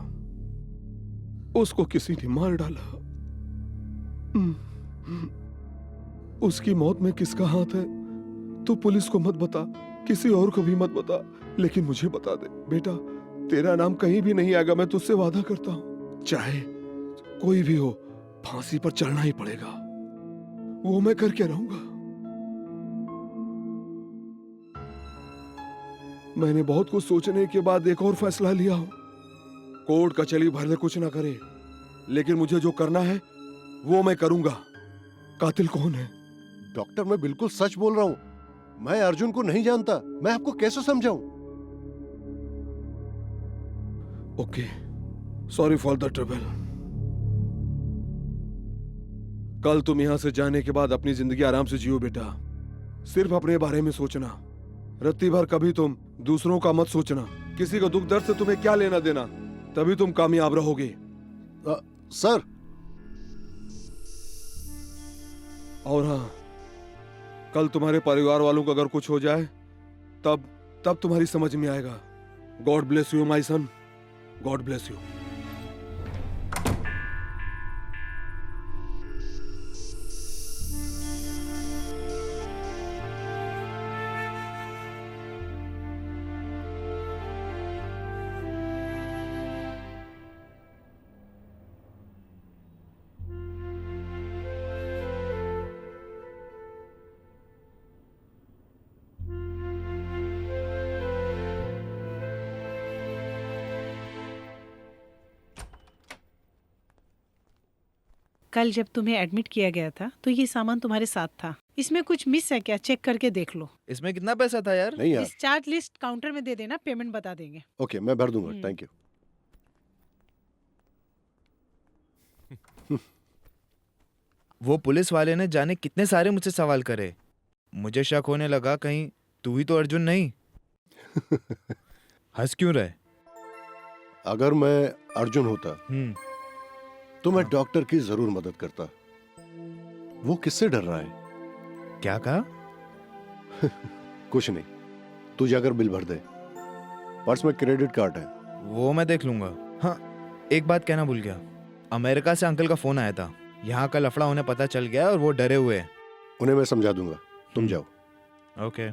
उसको किसी ने मार डाला। उसकी मौत में किसका हाथ है तो पुलिस को मत बता, किसी और को भी मत बता, लेकिन मुझे बता दे। बेटा, तेरा नाम कहीं भी नहीं आएगा, मैं तुझसे वादा करता हूं। चाहे कोई भी हो, फांसी पर चढ़ना ही पड़ेगा। वो मैं करके रहूंगा। मैंने बहुत कुछ सोचने के बाद एक और फैसला लिया हूं। कोर्ट कचहरी भले कुछ ना करे, लेकिन मुझे जो करना है वो मैं करूंगा। कातिल कौन है? डॉक्टर, मैं बिल्कुल सच बोल रहा हूं। मैं अर्जुन को नहीं जानता। मैं आपको कैसे समझाऊं? Okay, sorry for the trouble. कल तुम यहां से जाने के बाद अपनी जिंदगी आराम से जियो बेटा। सिर्फ अपने बारे में सोचना। रत्ती भर कभी तुम दूसरों का मत सोचना। किसी को दुख दर्द से तुम्हें क्या लेना देना, तभी तुम कामयाब रहोगे। सर। और हाँ, कल तुम्हारे परिवार वालों को अगर कुछ हो जाए तब तुम्हारी समझ में आएगा। God bless you my son, God bless you. कल जब तुम्हें एडमिट किया गया था तो ये सामान तुम्हारे साथ था। इसमें कुछ मिस है क्या, चेक करके देख लो। इसमें कितना पैसा था यार? नहीं यार। डिस्चार्ज लिस्ट काउंटर में दे देना, पेमेंट बता देंगे। ओके, मैं भर दूंगा। Thank you. वो पुलिस वाले ने जाने कितने सारे मुझसे सवाल करे। मुझे शक होने लगा कहीं तू ही तो अर्जुन नहीं। हंस क्यों रहे? अगर मैं अर्जुन होता तो मैं डॉक्टर की जरूर मदद करता। वो किससे डर रहा है? क्या कहा? कुछ नहीं, तू जाकर बिल भर दे। पर्स में क्रेडिट कार्ड है। वो मैं देख लूंगा। हाँ, एक बात कहना भूल गया। अमेरिका से अंकल का फोन आया था। यहाँ का लफड़ा उन्हें पता चल गया और वो डरे हुए हैं। उन्हें मैं समझा दूंगा, तुम जाओ। ओके।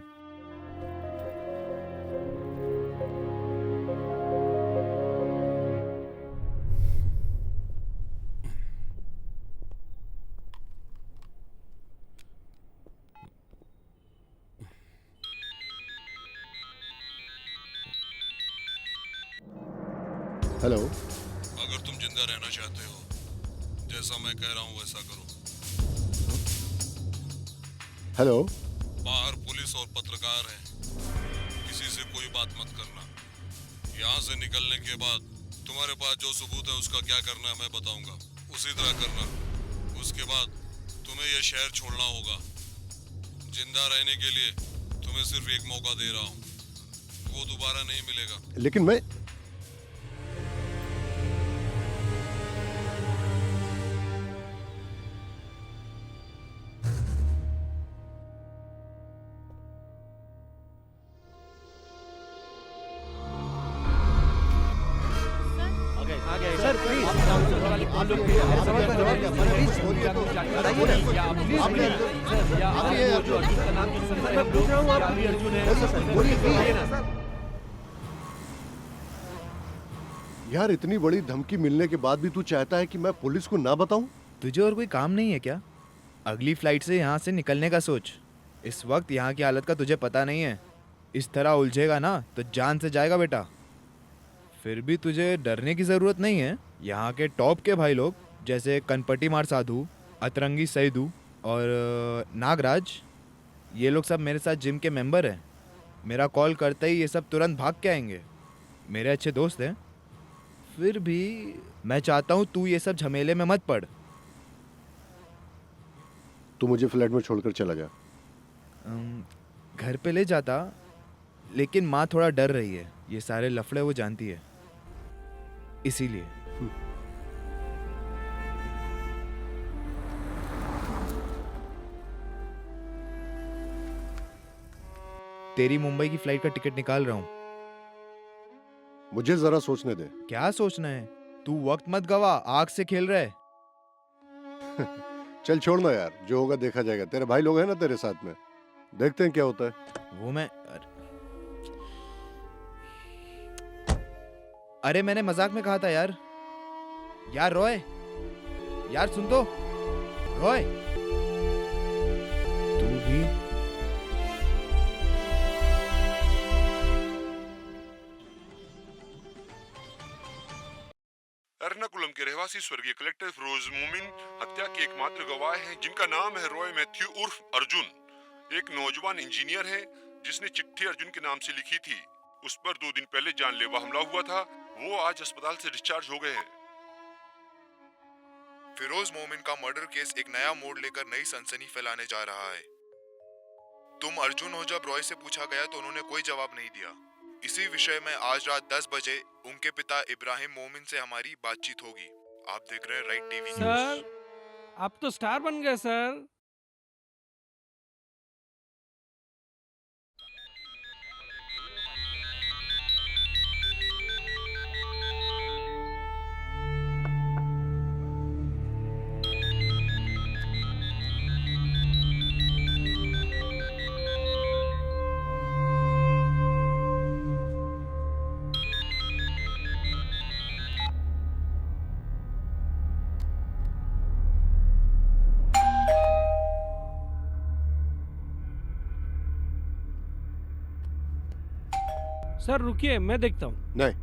हेलो। अगर तुम जिंदा रहना चाहते हो, जैसा मैं कह रहा हूँ वैसा करो। हेलो। बाहर पुलिस और पत्रकार हैं। किसी से कोई बात मत करना। यहाँ से निकलने के बाद तुम्हारे पास जो सबूत है उसका क्या करना है मैं बताऊंगा। उसी तरह करना। उसके बाद तुम्हें यह शहर छोड़ना होगा। जिंदा रहने के लिए तुम्हें सिर्फ एक मौका दे रहा हूँ, वो दोबारा नहीं मिलेगा। लेकिन मैं सर प्लीज यार, इतनी बड़ी धमकी मिलने के बाद भी तू चाहता है कि मैं पुलिस को ना बताऊं? तुझे और कोई काम नहीं है क्या? अगली फ्लाइट से यहाँ से निकलने का सोच। इस वक्त यहाँ की हालत का तुझे पता नहीं है। इस तरह उलझेगा ना तो जान से जाएगा बेटा। फिर भी तुझे डरने की ज़रूरत नहीं है। यहाँ के टॉप के भाई लोग जैसे कनपटी मार साधु, अतरंगी सैदू और नागराज, ये लोग सब मेरे साथ जिम के मेंबर हैं। मेरा कॉल करते ही ये सब तुरंत भाग के आएंगे। मेरे अच्छे दोस्त हैं। फिर भी मैं चाहता हूँ तू ये सब झमेले में मत पड़। तू मुझे फ्लैट में छोड़कर चला जा। घर पे ले जाता, लेकिन माँ थोड़ा डर रही है। ये सारे लफड़े वो जानती है, इसीलिए। तेरी मुंबई की फ्लाइट का टिकट निकाल रहा हूँ। मुझे जरा सोचने दे। क्या सोचना है? तू वक्त मत गवा, आग से खेल रहा है। चल छोड़ना यार, जो होगा देखा जाएगा। तेरे भाई लोग हैं ना तेरे साथ में, देखते हैं क्या होता है। वो मैं अरे मैंने मजाक में कहा था यार। यार रॉय, यार सुन तो। रॉय तू भी। एर्नाकुलम के रहवासी स्वर्गीय कलेक्टर फिरोज मोमिन हत्या के एकमात्र गवाह हैं, जिनका नाम है रॉय मैथ्यू उर्फ अर्जुन। एक नौजवान इंजीनियर है जिसने चिट्ठी अर्जुन के नाम से लिखी थी। उस पर 2 दिन पहले जानलेवा हमला हुआ था। वो आज अस्पताल से डिस्चार्ज हो गए हैं। फिरोज मोमिन का मर्डर केस एक नया मोड़ लेकर नई सनसनी फैलाने जा रहा है। तुम अर्जुन हो, जब रॉय से पूछा गया तो उन्होंने कोई जवाब नहीं दिया। इसी विषय में आज रात 10 बजे उनके पिता इब्राहिम मोमिन से हमारी बातचीत होगी। आप देख रहे हैं राइट टीवी न्यूज़। सर, आप तो स्टार बन गए सर। सर रुकिए, मैं देखता हूँ। नहीं,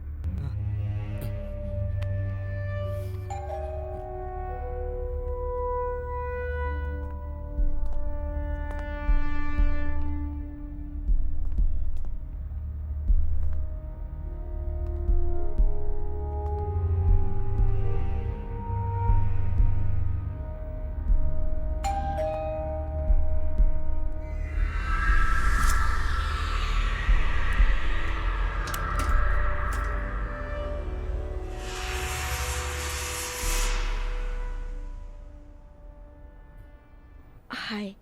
हाय।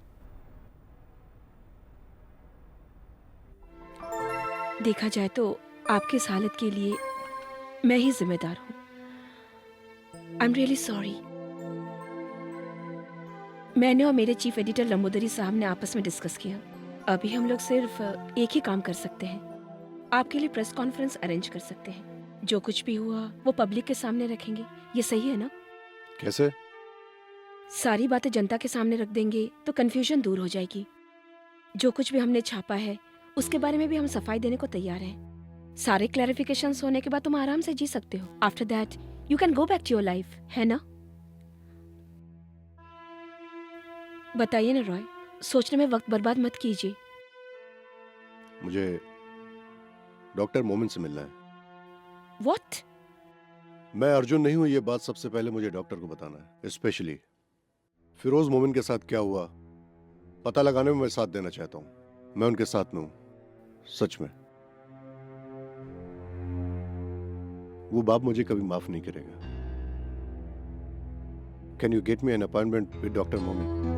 देखा जाए तो आपकी इस हालत के लिए मैं ही जिम्मेदार हूँ। I am really sorry. मैंने और मेरे चीफ एडिटर लंबोदरी साहब ने आपस में डिस्कस किया। अभी हम लोग सिर्फ एक ही काम कर सकते हैं। आपके लिए प्रेस कॉन्फ्रेंस अरेंज कर सकते हैं। जो कुछ भी हुआ वो पब्लिक के सामने रखेंगे। ये सही है ना? कैसे? सारी बातें जनता के सामने रख देंगे तो कंफ्यूजन दूर हो जाएगी। जो कुछ भी हमने छापा है उसके बारे में भी हम सफाई देने को तैयार हैं। सारे क्लैरिफिकेशंस होने के बाद तुम आराम से जी सकते हो। After that you can go back to your life, है ना? बताइए ना रॉय, सोचने में वक्त बर्बाद मत कीजिए। मुझे डॉक्टर मोमिन से मिलना है। व्हाट? मैं अर्जुन नहीं हूं, ये बात सबसे पहले मुझे डॉक्टर को बताना है। स्पेशली फिरोज मोमिन के साथ क्या हुआ पता लगाने में मैं साथ देना चाहता हूं। मैं उनके साथ में हूं, सच में। वो बाप मुझे कभी माफ नहीं करेगा। Can you get me an appointment with doctor मोमिन?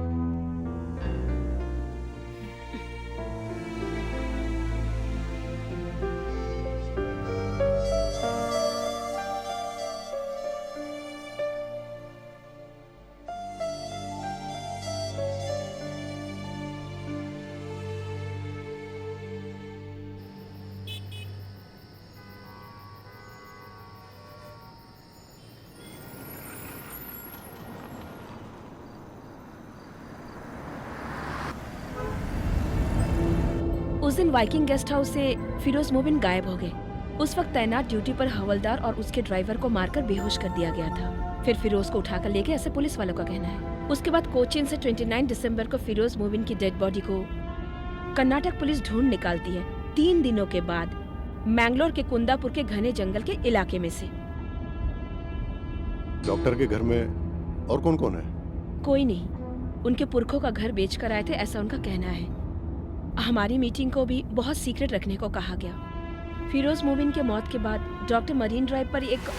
उस दिन वाइकिंग गेस्ट हाउस से फिरोज मोबिन गायब हो गए। उस वक्त तैनात ड्यूटी पर हवलदार और उसके ड्राइवर को मारकर बेहोश कर दिया गया था। फिर फिरोज को उठाकर ले गए, ऐसे पुलिस वालों का कहना है। उसके बाद कोचीन से 29 दिसंबर को फिरोज मोबिन की डेड बॉडी को कर्नाटक पुलिस ढूंढ निकालती है। 3 दिनों के बाद मैंगलोर के कुंदापुर के घने जंगल के इलाके में से। डॉक्टर के घर में और कौन कौन है? कोई नहीं, उनके पुरखों का घर बेचकर आए थे, ऐसा उनका कहना है। हमारी मीटिंग को भी बहुत सीक्रेट रखने को कहा गया। फिरोज मोबिन के मौत के बाद डॉक्टर मरीन ड्राइव पर एक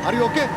Are you okay?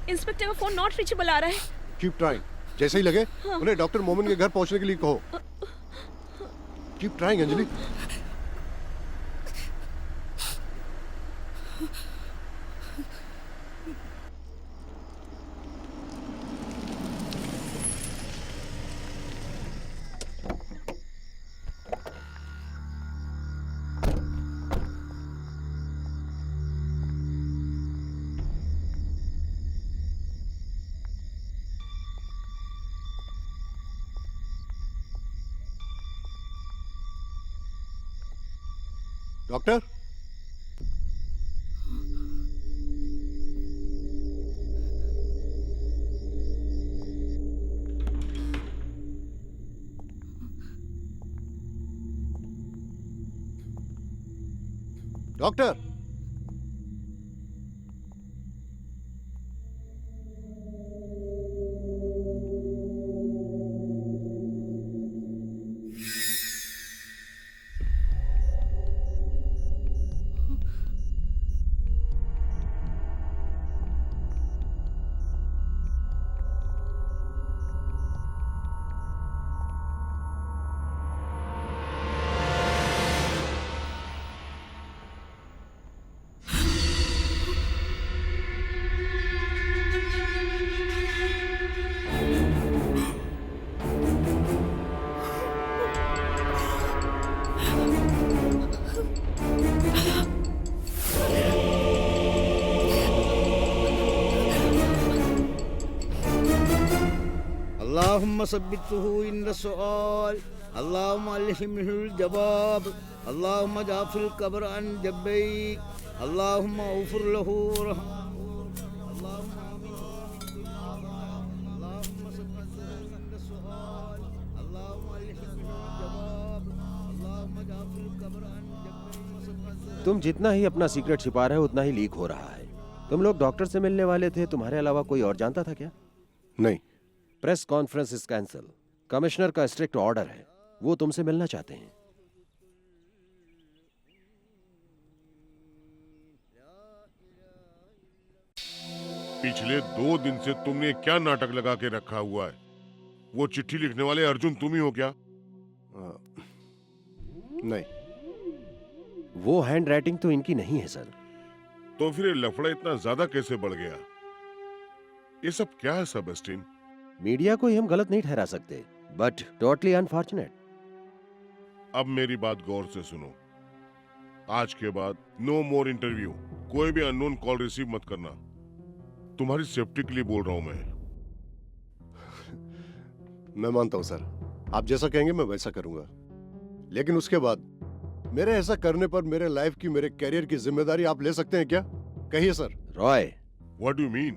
इंस्पेक्टर का फोन नॉट रीचेबल आ रहा है। कीप ट्राइंग, जैसे ही लगे हाँ। उन्हें डॉक्टर मोमिन के घर पहुंचने के लिए कहो। Keep trying Anjali. Doctor, doctor, अल्लाहुम्मा सब्बितहु इंद सुआल अल्लाहुम्मा अल्हिमहुल जवाब अल्लाहुम्मा जाफिल कब्र अन जब्बैक अल्लाहुम्मा उफुर लहू तुम जितना ही अपना सीक्रेट छिपा रहे हो उतना ही लीक हो रहा है। तुम लोग डॉक्टर से मिलने वाले थे, तुम्हारे अलावा कोई और जानता था क्या? नहीं। Press conference is cancel. Commissioner का स्ट्रिक्ट ऑर्डर है, वो तुमसे मिलना चाहते हैं। पिछले 2 दिन से तुमने क्या नाटक लगा के रखा हुआ है? वो चिट्ठी लिखने वाले अर्जुन तुम ही हो क्या? नहीं। वो हैंड राइटिंग तो इनकी नहीं है सर। तो फिर ये लफड़ा इतना ज्यादा कैसे बढ़ गया? ये सब क्या है सेबेस्टियन? मीडिया को ही हम गलत नहीं ठहरा सकते, बट टोटली अनफॉर्चुनेट। अब मेरी बात गौर से सुनो। आज के बाद नो मोर इंटरव्यू, कोई भी अननोन कॉल रिसीव मत करना। तुम्हारी सेफ्टी के लिए बोल रहा हूं मैं मानता हूं सर, आप जैसा कहेंगे मैं वैसा करूंगा, लेकिन उसके बाद मेरे ऐसा करने पर मेरे लाइफ की, मेरे कैरियर की जिम्मेदारी आप ले सकते हैं क्या? कहिए sir. Roy, what do you mean?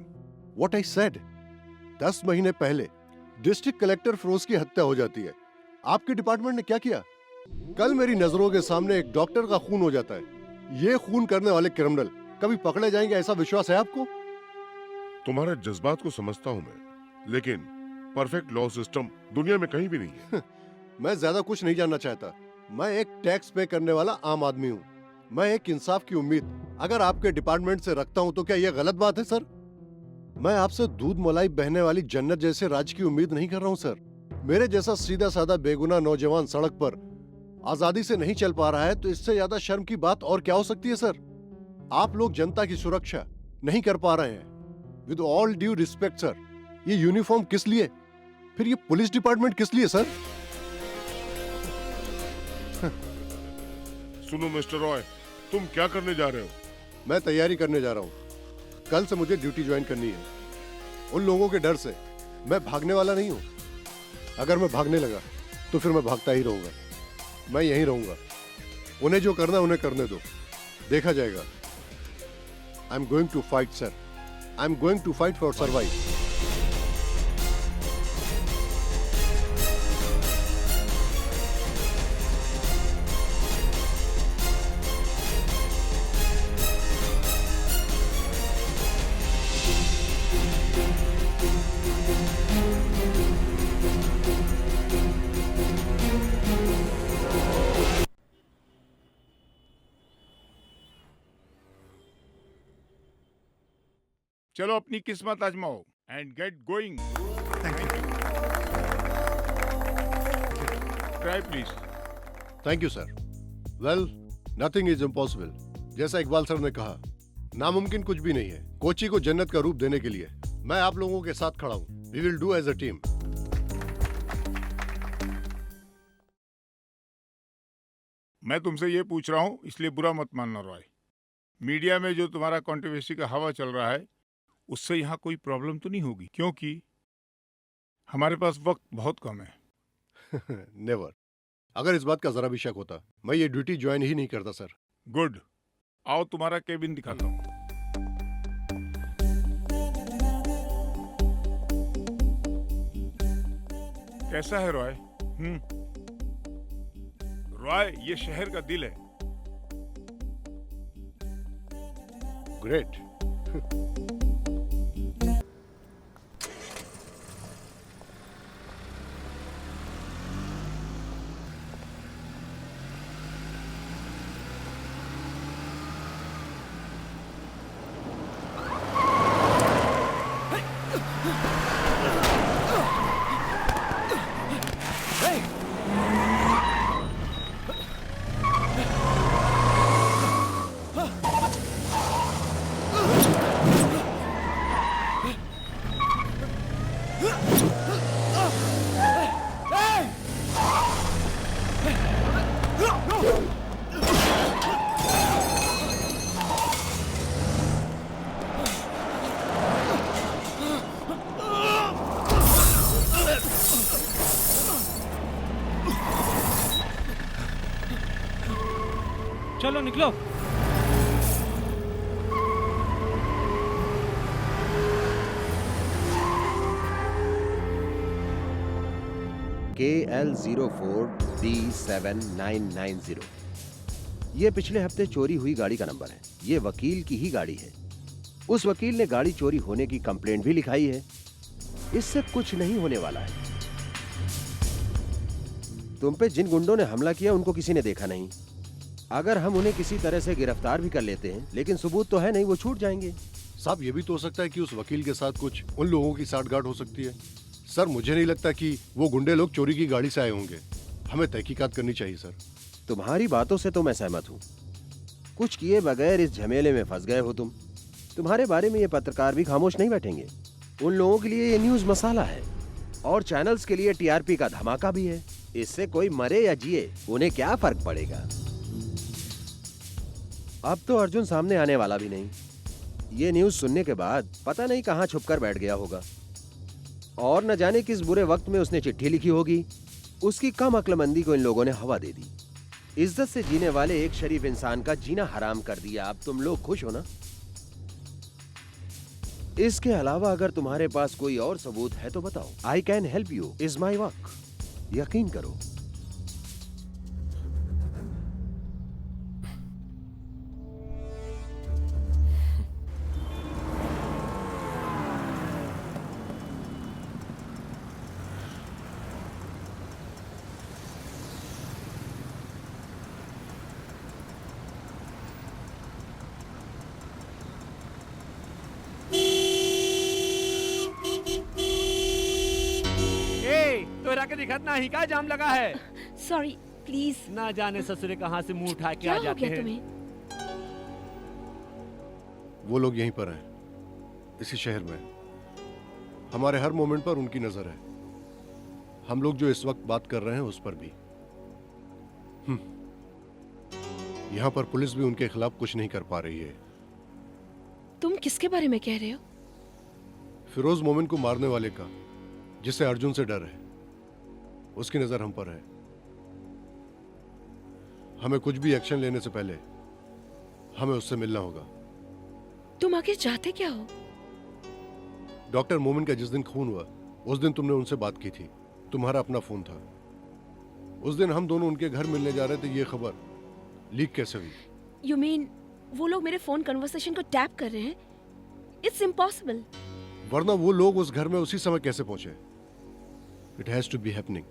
What I said. 10 महीने पहले डिस्ट्रिक्ट कलेक्टर फिरोज की हत्या हो जाती है। आपके डिपार्टमेंट ने क्या किया? कल मेरी नजरों के सामने एक डॉक्टर का खून हो जाता है। ये खून करने वाले क्रिमिनल कभी पकड़े जाएंगे, ऐसा विश्वास है आपको? तुम्हारे जज्बात को समझता हूं मैं, लेकिन परफेक्ट लॉ सिस्टम दुनिया में कहीं भी नहीं है। मैं ज्यादा कुछ नहीं जानना चाहता। मैं एक टैक्स पे करने वाला आम आदमी हूँ। मैं एक इंसाफ की उम्मीद अगर आपके डिपार्टमेंट से रखता हूँ तो क्या यह गलत बात है सर? मैं आपसे दूध मलाई बहने वाली जन्नत जैसे राज की उम्मीद नहीं कर रहा हूँ सर। मेरे जैसा सीधा साधा बेगुनाह नौजवान सड़क पर आजादी से नहीं चल पा रहा है तो इससे ज्यादा शर्म की बात और क्या हो सकती है सर? आप लोग जनता की सुरक्षा नहीं कर पा रहे हैं। With all due respect sir, ये यूनिफॉर्म किस लिए, फिर ये पुलिस डिपार्टमेंट किस लिए सर? सुनो मिस्टर रॉय, तुम क्या करने जा रहे हो? मैं तैयारी करने जा रहा हूँ। कल से मुझे ड्यूटी ज्वाइन करनी है। उन लोगों के डर से मैं भागने वाला नहीं हूँ। अगर मैं भागने लगा तो फिर मैं भागता ही रहूंगा। मैं यहीं रहूंगा। उन्हें जो करना उन्हें करने दो, देखा जाएगा। I am going to fight sir. I am going to fight for survive. चलो अपनी किस्मत आजमाओ and get going. Try please. Thank you sir. Well, nothing is impossible. जैसा इकबाल सर ने कहा, नामुमकिन कुछ भी नहीं है। कोची को जन्नत का रूप देने के लिए मैं आप लोगों के साथ खड़ा हूँ। We will do as a team. मैं तुमसे ये पूछ रहा हूँ, इसलिए बुरा मत मानना रॉय। मीडिया में जो तुम्हारा कंट्रोवर्सी का हवा चल रहा है, उससे यहाँ कोई प्रॉब्लम तो नहीं होगी, क्योंकि हमारे पास वक्त बहुत कम है। नेवर। अगर इस बात का जरा भी शक होता, मैं ये ड्यूटी ज्वाइन ही नहीं करता सर। गुड। आओ तुम्हारा केबिन दिखाता हूँ। कैसा है रॉय? रॉय, ये शहर का दिल है। ग्रेट। चलो निकलो। KL04D7990। ये पिछले हफ्ते चोरी हुई गाड़ी का नंबर है। ये वकील की ही गाड़ी है। उस वकील ने गाड़ी चोरी होने की कंप्लेंट भी लिखाई है। इससे कुछ नहीं होने वाला है। तुम पे जिन गुंडों ने हमला किया उनको किसी ने देखा नहीं। अगर हम उन्हें किसी तरह से गिरफ्तार भी कर लेते हैं, लेकिन सबूत तो है नहीं, वो छूट जाएंगे। साहब, ये भी तो हो सकता है कि उस वकील के साथ कुछ उन लोगों की साठगांठ हो सकती है। सर, मुझे नहीं लगता कि वो गुंडे लोग चोरी की गाड़ी से आए होंगे। हमें तहकीकात करनी चाहिए सर। तुम्हारी बातों से तो मैं सहमत हूँ। कुछ किए बगैर इस झमेले में फंस गए हो तुम। तुम्हारे बारे में ये पत्रकार भी खामोश नहीं बैठेंगे। उन लोगों के लिए ये न्यूज मसाला है और चैनल्स के लिए टीआरपी का धमाका भी है। इससे कोई मरे या जिए, उन्हें क्या फर्क पड़ेगा। अब तो अर्जुन सामने आने वाला भी नहीं। ये न्यूज सुनने के बाद पता नहीं कहां छुपकर बैठ गया होगा और न जाने किस बुरे वक्त में उसने चिट्ठी लिखी होगी। उसकी कम अक्लमंदी को इन लोगों ने हवा दे दी। इज्जत से जीने वाले एक शरीफ इंसान का जीना हराम कर दिया। अब तुम लोग खुश हो ना? इसके अलावा अगर तुम्हारे पास कोई और सबूत है तो बताओ। I can help you, is my work. यकीन करो। दिखत ना ही का जाम लगा है। Sorry, please. ना जाने ससुरे कहाँ से मुंह उठा के क्या आ हो जाते गया हैं। तुम्हें? वो लोग यहीं पर हैं, इसी शहर में। हमारे हर मोमेंट पर उनकी नजर है। हम लोग जो इस वक्त बात कर रहे हैं उस पर भी। यहाँ पर पुलिस भी उनके खिलाफ कुछ नहीं कर पा रही है। तुम किसके बारे में कह रहे हो? फिरोज मोमिन को मारने वाले का, जिसे अर्जुन से डर है, उसकी नजर हम पर है। हमें कुछ भी एक्शन लेने से पहले हमें उससे मिलना होगा। तुम आखिर चाहते क्या हो? डॉक्टर मोमिन का जिस दिन खून हुआ, उस दिन तुमने उनसे बात की थी। तुम्हारा अपना फोन था। उस दिन हम दोनों उनके घर मिलने जा रहे थे। ये खबर लीक कैसे हुई? You mean वो लोग मेरे फोन कन्वर्सेशन को टैप कर रहे हैं? It's impossible. वरना वो लोग उस घर में उसी समय कैसे पहुंचे? It has to be happening.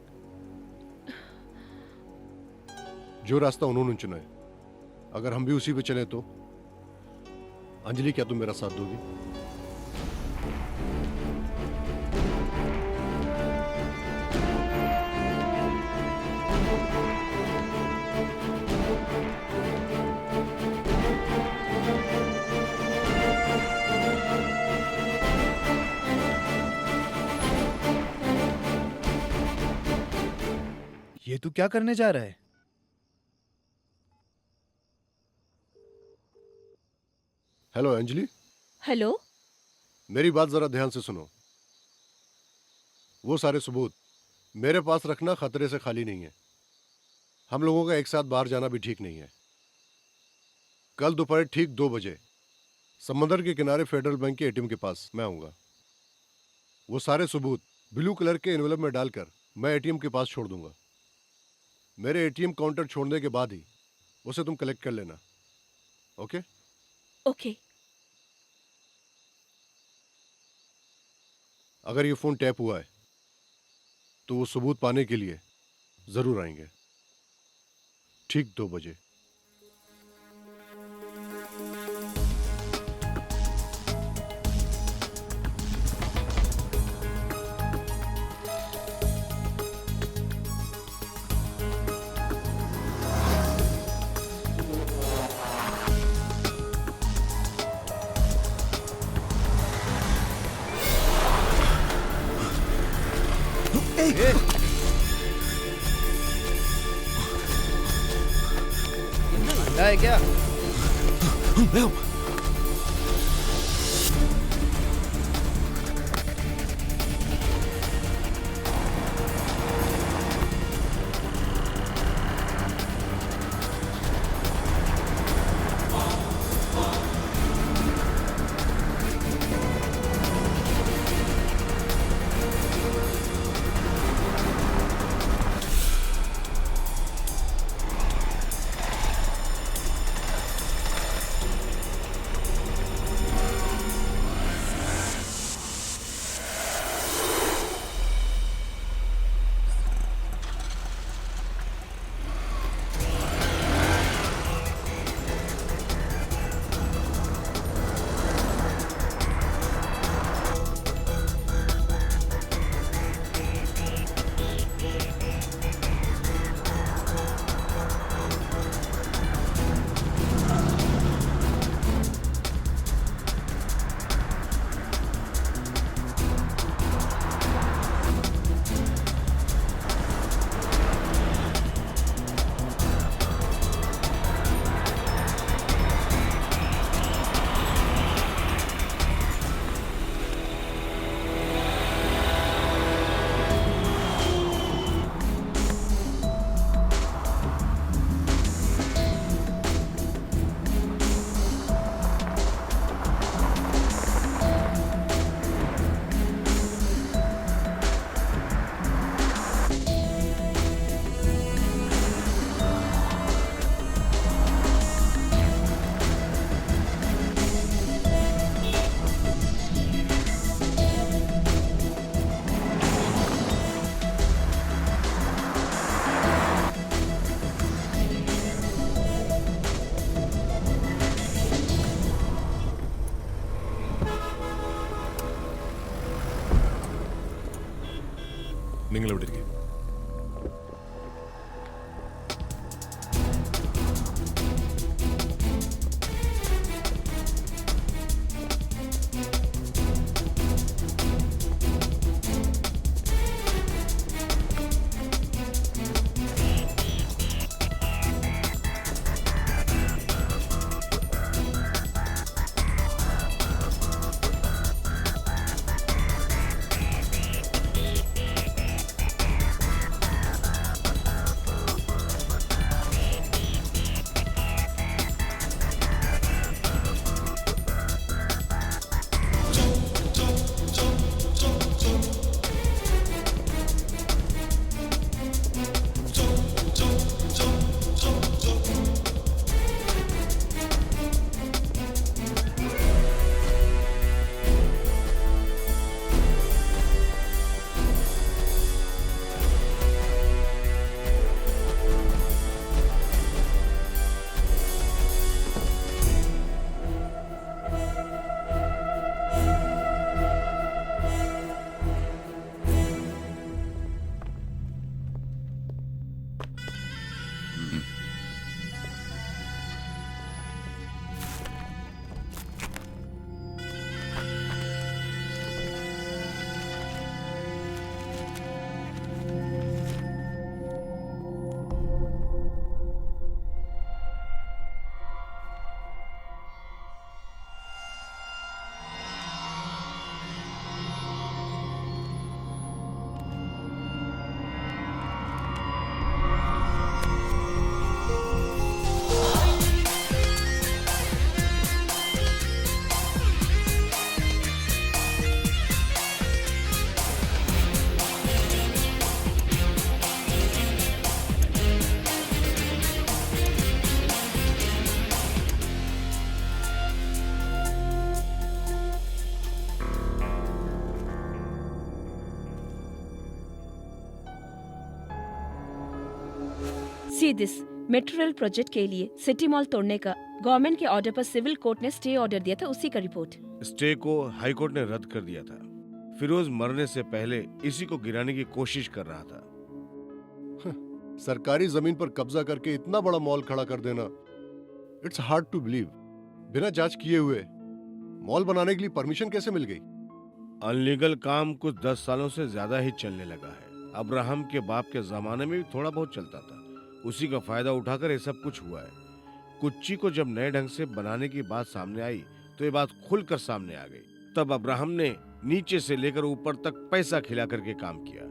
जो रास्ता उन्होंने चुना है, अगर हम भी उसी पे चले तो। अंजलि, क्या तुम मेरा साथ दोगी? ये तू क्या करने जा रहा है? Hello Anjali, hello. मेरी बात जरा ध्यान से सुनो। वो सारे सबूत मेरे पास रखना खतरे से खाली नहीं है। हम लोगों का एक साथ बाहर जाना भी ठीक नहीं है। कल दोपहर ठीक 2 बजे समंदर के किनारे फेडरल बैंक के एटीएम के पास मैं आऊंगा। वो सारे सबूत ब्लू कलर के एनवेलप में डालकर मैं एटीएम के पास छोड़ दूंगा। मेरे एटीएम काउंटर छोड़ने के बाद ही उसे तुम कलेक्ट कर लेना। ओके? ओके। अगर ये फोन टैप हुआ है तो वो सबूत पाने के लिए जरूर आएंगे ठीक 2 बजे। अंधा है क्या? നിങ്ങൾ എവിടെ ഇരിക്കും? See this metro rail project के लिए सिटी मॉल तोड़ने का गवर्नमेंट के ऑर्डर पर सिविल कोर्ट ने स्टे ऑर्डर दिया था, उसी का रिपोर्ट। स्टे को हाई कोर्ट ने रद्द कर दिया था। फिरोज मरने से पहले इसी को गिराने की कोशिश कर रहा था। सरकारी जमीन पर कब्जा करके इतना बड़ा मॉल खड़ा कर देना, इट्स हार्ड टू बिलीव। बिना जांच किए हुए मॉल बनाने के लिए परमिशन कैसे मिल गई? अनलीगल काम कुछ 10 सालों से ज्यादा ही चलने लगा है। अब्राहम के बाप के जमाने में भी थोड़ा बहुत चलता था, उसी का फायदा उठाकर ये सब कुछ हुआ है। कुच्ची को जब नए ढंग से बनाने की बात सामने आई तो ये बात खुलकर सामने आ गई। तब अब्राहम ने नीचे से लेकर ऊपर तक पैसा खिला करके काम किया।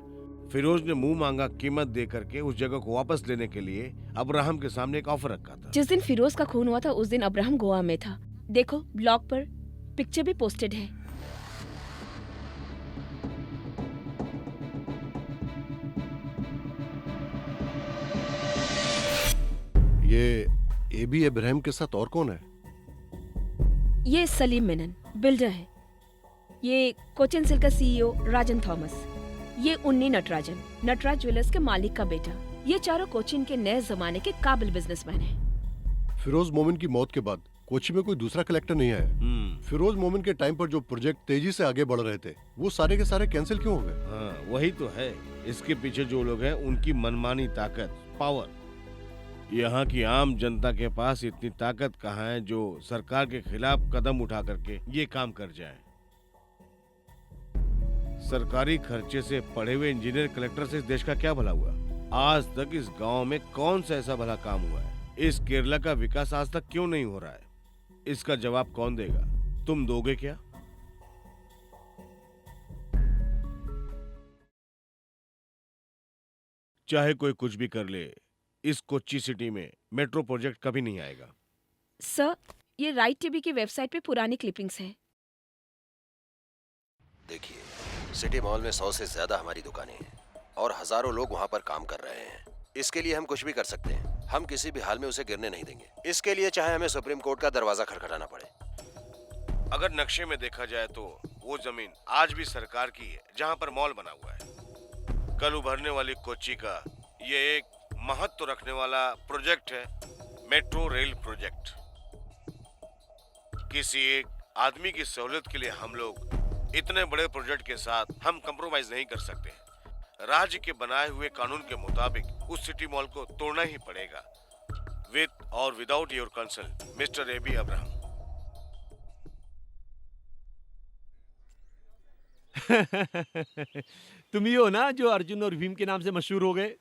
फिरोज ने मुंह मांगा कीमत दे करके उस जगह को वापस लेने के लिए अब्राहम के सामने एक ऑफर रखा था। जिस दिन फिरोज का खून हुआ था उस दिन अब्राहम गोवा में था। देखो ब्लॉग पर पिक्चर भी पोस्टेड है। ये एबी इब्राहिम के साथ और कौन है? ये सलीम मेनन बिल्डर है। ये कोचिन सिल्क का सीईओ राजन थॉमस। ये उन्नी नटराजन, नटराज ज्वेलर्स के मालिक का बेटा। ये चारों कोचिन के नए जमाने के काबिल बिजनेसमैन हैं। फिरोज मोमिन की मौत के बाद कोची में कोई दूसरा कलेक्टर नहीं आया। फिरोज मोमिन के टाइम पर जो प्रोजेक्ट तेजी से आगे बढ़ रहे थे वो सारे के सारे कैंसिल क्यों हो गए? हाँ, वही तो है। इसके पीछे जो लोग हैं उनकी मनमानी ताकत, पावर। यहाँ की आम जनता के पास इतनी ताकत कहाँ है जो सरकार के खिलाफ कदम उठा करके ये काम कर जाए। सरकारी खर्चे से पढ़े हुए इंजीनियर कलेक्टर से इस देश का क्या भला हुआ? आज तक इस गांव में कौन सा ऐसा भला काम हुआ है? इस केरला का विकास आज तक क्यों नहीं हो रहा है? इसका जवाब कौन देगा? तुम दोगे क्या? चाहे कोई कुछ भी कर ले, इस कोच्चि सिटी में मेट्रो प्रोजेक्ट कभी नहीं आएगा। सर, ये राइट टीवी की वेबसाइट पे पुरानी क्लिपिंग्स हैं। देखिए, सिटी मॉल में 100 से ज्यादा हमारी दुकानें हैं और हजारों लोग वहाँ पर काम कर रहे हैं। इसके लिए हम कुछ भी कर सकते हैं। हम किसी भी हाल में उसे गिरने नहीं देंगे। इसके लिए चाहे हमें सुप्रीम कोर्ट का दरवाजा खटखटाना पड़े। अगर नक्शे में देखा जाए तो वो जमीन आज भी सरकार की है जहाँ पर मॉल बना हुआ है। कल उभरने वाली कोच्चि का ये एक महत्व रखने वाला प्रोजेक्ट है, मेट्रो रेल प्रोजेक्ट। किसी एक आदमी की सहूलियत के लिए हम लोग इतने बड़े प्रोजेक्ट के साथ हम कंप्रोमाइज नहीं कर सकते। राज्य के बनाए हुए कानून के मुताबिक उस सिटी मॉल को तोड़ना ही पड़ेगा, विद और without your consult, mister AB Abraham. तुम ही हो ना जो अर्जुन और भीम के नाम से मशहूर हो गए?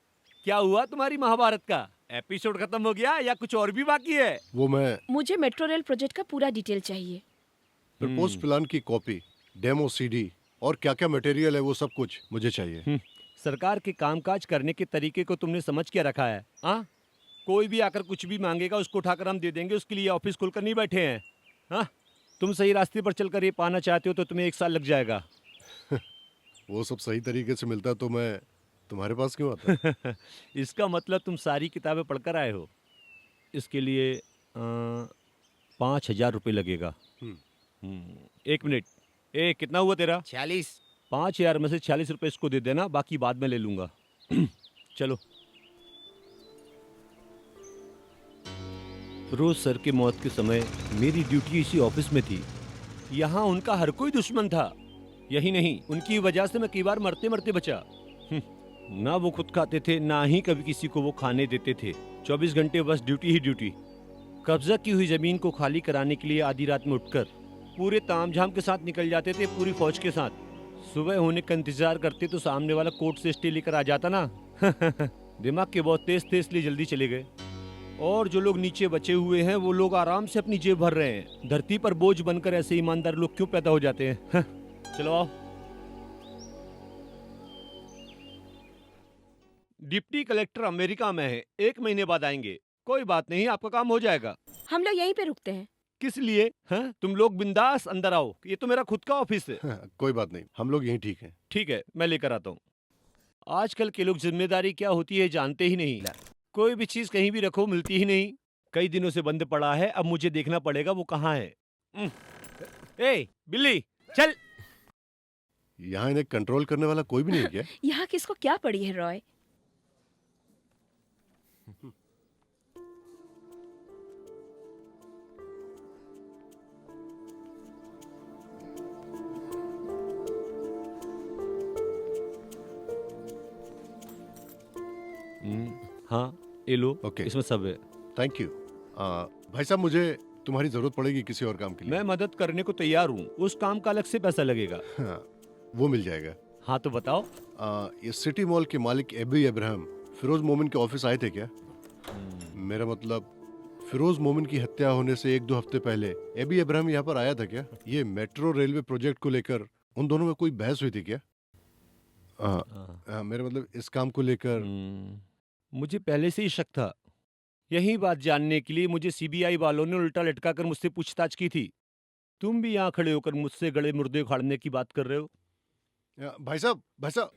क्या हुआ तुम्हारी महाभारत का? एपिसोड खत्म हो गया या कुछ और भी बाकी है? वो मैं मुझे मेट्रो रेल प्रोजेक्ट का पूरा डिटेल चाहिए। प्रपोज प्लान की कॉपी, डेमो सीडी और क्या क्या मटेरियल है वो सब कुछ मुझे चाहिए। सरकार के कामकाज करने के तरीके को तुमने समझ क्या रखा है? हाँ, कोई भी आकर कुछ भी मांगेगा उसको उठाकर हम दे देंगे। उसके लिए ऑफिस खोलकर नहीं बैठे हैं। हाँ, तुम सही रास्ते पर चलकर ये पाना चाहते हो तो तुम्हें 1 साल लग जाएगा। वो सब सही तरीके से मिलता तो मैं तुम्हारे पास क्यों आता? इसका मतलब तुम सारी किताबें पढ़कर आए हो। इसके लिए 5,000 रुपये लगेगा। 1 मिनट। कितना हुआ तेरा? 46। 5,000 में से 46 रुपये इसको दे देना, बाकी बाद में ले लूंगा। चलो। फिरोज सर के मौत के समय मेरी ड्यूटी इसी ऑफिस में थी। यहाँ उनका हर कोई दुश्मन था। यही नहीं, उनकी वजह से मैं कई बार मरते मरते बचा। ना वो खुद खाते थे, ना ही कभी किसी को वो खाने देते थे। 24 घंटे बस ड्यूटी ही ड्यूटी। कब्जा की हुई जमीन को खाली कराने के लिए आधी रात में उठकर पूरे तामझाम के साथ निकल जाते थे, पूरी फौज के साथ। सुबह होने का इंतजार करते तो सामने वाला कोर्ट से स्टे लेकर आ जाता ना। दिमाग के बहुत तेज थे इसलिए जल्दी चले गए। और जो लोग नीचे बचे हुए हैं वो लोग आराम से अपनी जेब भर रहे हैं। धरती पर बोझ बनकर ऐसे ईमानदार लोग क्यों पैदा हो जाते हैं? चलो आओ। डिप्टी कलेक्टर अमेरिका में है, 1 महीने बाद आएंगे। कोई बात नहीं, आपका काम हो जाएगा। हम लोग यहीं पे रुकते हैं। किस लिए? हाँ? तुम लोग बिंदास अंदर आओ, ये तो मेरा खुद का ऑफिस है। कोई बात नहीं, हम लोग यहीं ठीक हैं। ठीक है, मैं लेकर आता हूँ। आजकल के लोग जिम्मेदारी क्या होती है जानते ही नहीं। कोई भी चीज कहीं भी रखो मिलती ही नहीं। कई दिनों से बंद पड़ा है, अब मुझे देखना पड़ेगा वो कहाँ है। ए बिल्ली चल। यहाँ इन्हें कंट्रोल करने वाला कोई भी नहीं है क्या? यहाँ किसको क्या पड़ी है रॉय? हाँ ये लो। ओके, इसमें सब है। Thank you. भाई साहब, मुझे तुम्हारी जरूरत पड़ेगी किसी और काम के लिए। मैं मदद करने को तैयार हूँ, उस काम का अलग से पैसा लगेगा। हाँ, वो मिल जाएगा। हाँ तो बताओ। ये सिटी मॉल के मालिक एबी इब्राहिम फिरोज मोमिन के ऑफिस आए थे क्या? मेरा मतलब फिरोज मोमिन की हत्या होने से 1-2 हफ्ते पहले एबी इब्राहिम यहाँ पर आया था क्या? ये मेट्रो रेलवे प्रोजेक्ट को लेकर उन दोनों में कोई बहस हुई थी क्या? मेरा मतलब इस काम को लेकर। मुझे पहले से ही शक था। यही बात जानने के लिए मुझे सीबीआई वालों ने उल्टा लटका कर मुझसे पूछताछ की थी। तुम भी यहाँ खड़े होकर मुझसे गड़े मुर्दे उखाड़ने की बात कर रहे हो। भाई साहब, भाई साहब,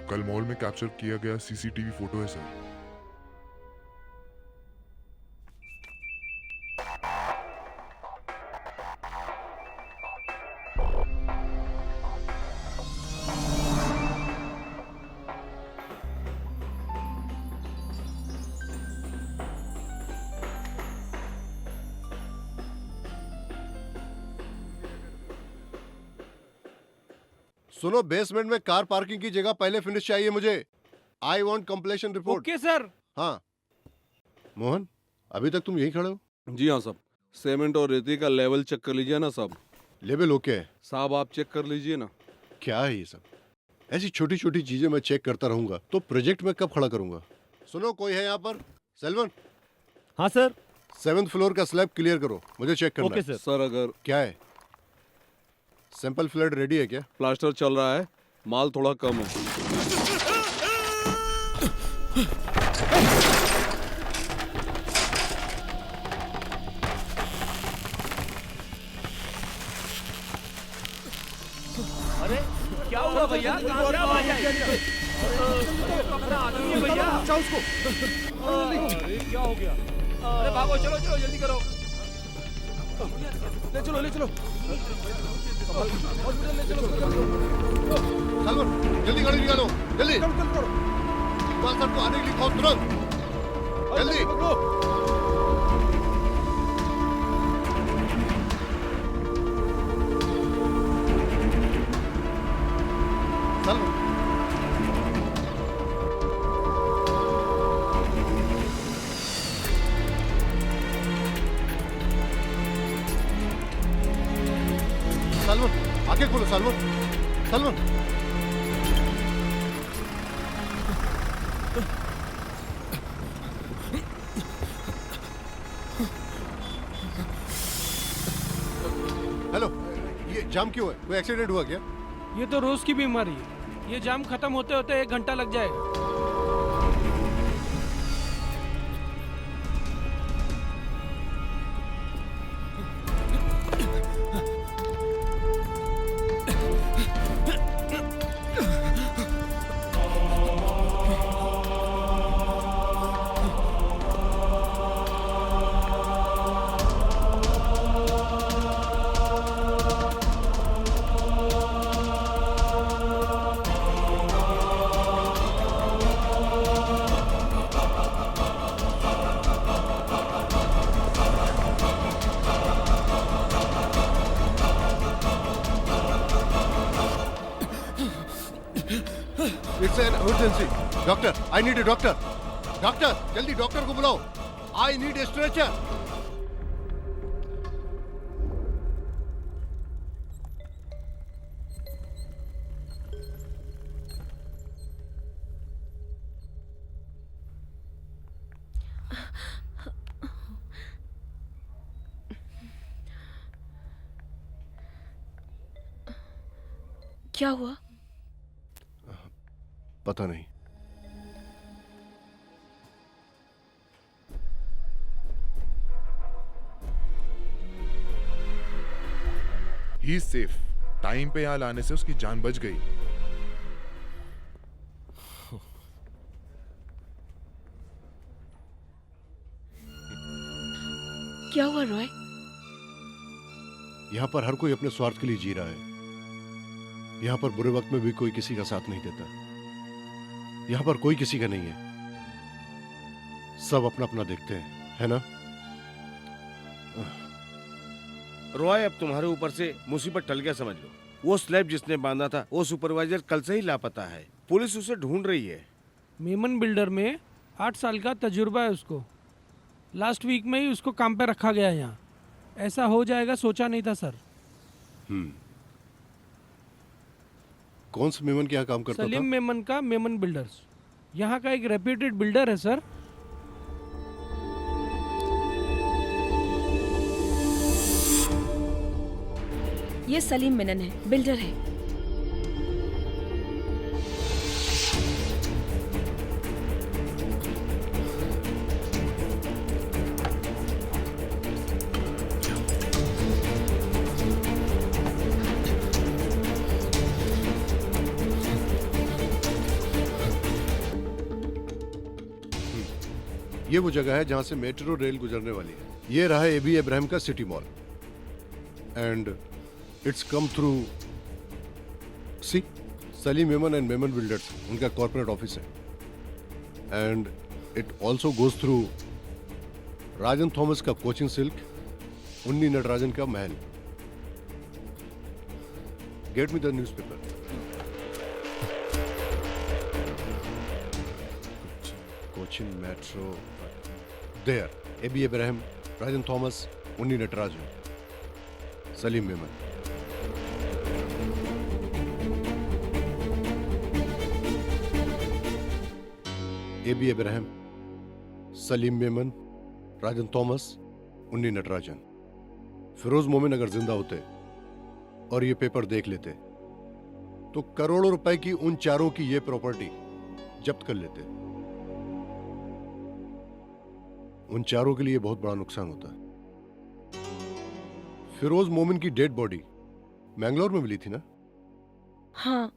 कल मॉल में कैप्चर किया गया सीसीटीवी फोटो है सर। सुनो, बेसमेंट में कार पार्किंग की जगह पहले फिनिश चाहिए मुझे। I want completion report. Okay sir. हाँ मोहन, अभी तक तुम यहीं खड़े हो? जी हाँ साहब। सीमेंट और रेती का लेवल चेक कर लीजिए ना साहब। लेवल ओके है साहब, आप चेक कर लीजिए ना। क्या है ये सब? ऐसी छोटी छोटी चीजें मैं चेक करता रहूंगा तो प्रोजेक्ट में कब खड़ा करूंगा? सुनो, कोई है यहाँ पर? सेल्वन। हाँ सर। 7th फ्लोर का स्लैब क्लियर करो, मुझे चेक करना ओके है। सर अगर क्या है? सैंपल फ्लड रेडी है क्या? प्लास्टर चल रहा है, माल थोड़ा कम है। अरे क्या हुआ भैया? कहाँ से आवाज आई? अपना आदमी है भैया। अरे क्या हो गया? अरे भागो, चलो चलो जल्दी करो। ले चलो ले चलो। सलमान, जल्दी गाड़ी निकालो, जल्दी। इकबाल सर को आने के लिए कहो तुरंत, जल्दी। सलमान, सलमान, आगे खोलो सलमान, सलमान। हेलो, ये जाम क्यों है? कोई एक्सीडेंट हुआ क्या? ये तो रोज की बीमारी है। ये जाम खत्म होते होते 1 घंटा लग जाएगा। It's an emergency. Doctor, I need a doctor. Doctor, जल्दी डॉक्टर को बुलाओ. I need a stretcher. क्या हुआ? पता नहीं। He is safe. टाइम पे यहाँ लाने से उसकी जान बच गई। क्या हुआ रॉय? यहाँ पर हर कोई अपने स्वार्थ के लिए जी रहा है। यहाँ पर बुरे वक्त में भी कोई किसी का साथ नहीं देता। यहाँ पर कोई किसी का नहीं है, सब अपना अपना देखते हैं, है ना? रॉय, अब तुम्हारे ऊपर से मुसीबत टल गया समझ लो। वो स्लैब जिसने बांधा था वो सुपरवाइजर कल से ही लापता है। पुलिस उसे ढूंढ रही है। मेमन बिल्डर में 8 साल का तजुर्बा है उसको। लास्ट वीक में ही उसको काम पे रखा गया यहाँ। ऐसा हो जाएगा सोचा नहीं था सर। कौन से मेमन के यहाँ काम करता था? सलीम मेमन का मेमन बिल्डर्स, यहाँ का एक रेप्यूटेड बिल्डर है सर। ये सलीम मेनन है, बिल्डर है। ये वो जगह है जहां से मेट्रो रेल गुजरने वाली है। ये रहा एबी इब्राहिम का city mall and it's come through C Salim Memon and Memon builders, उनका कॉर्पोरेट ऑफिस है। And it also goes through Rajan Thomas का कोचिंग सिल्क, उन्नी नटराजन का महल। Get me the newspaper. Cochin metro there, AB Ibrahim, Rajan Thomas, Unni Natarajan, Salim Memon. AB Ibrahim, Salim Memon, Rajan Thomas, Unni Natarajan. Firoz मोमिन अगर जिंदा होते और ये पेपर देख लेते तो करोड़ों रुपए की उन चारों की ये प्रॉपर्टी जब्त कर लेते। उन चारों के लिए बहुत बड़ा नुकसान होता है। फिरोज मोमिन की डेड बॉडी मैंगलोर में मिली थी ना? हाँ,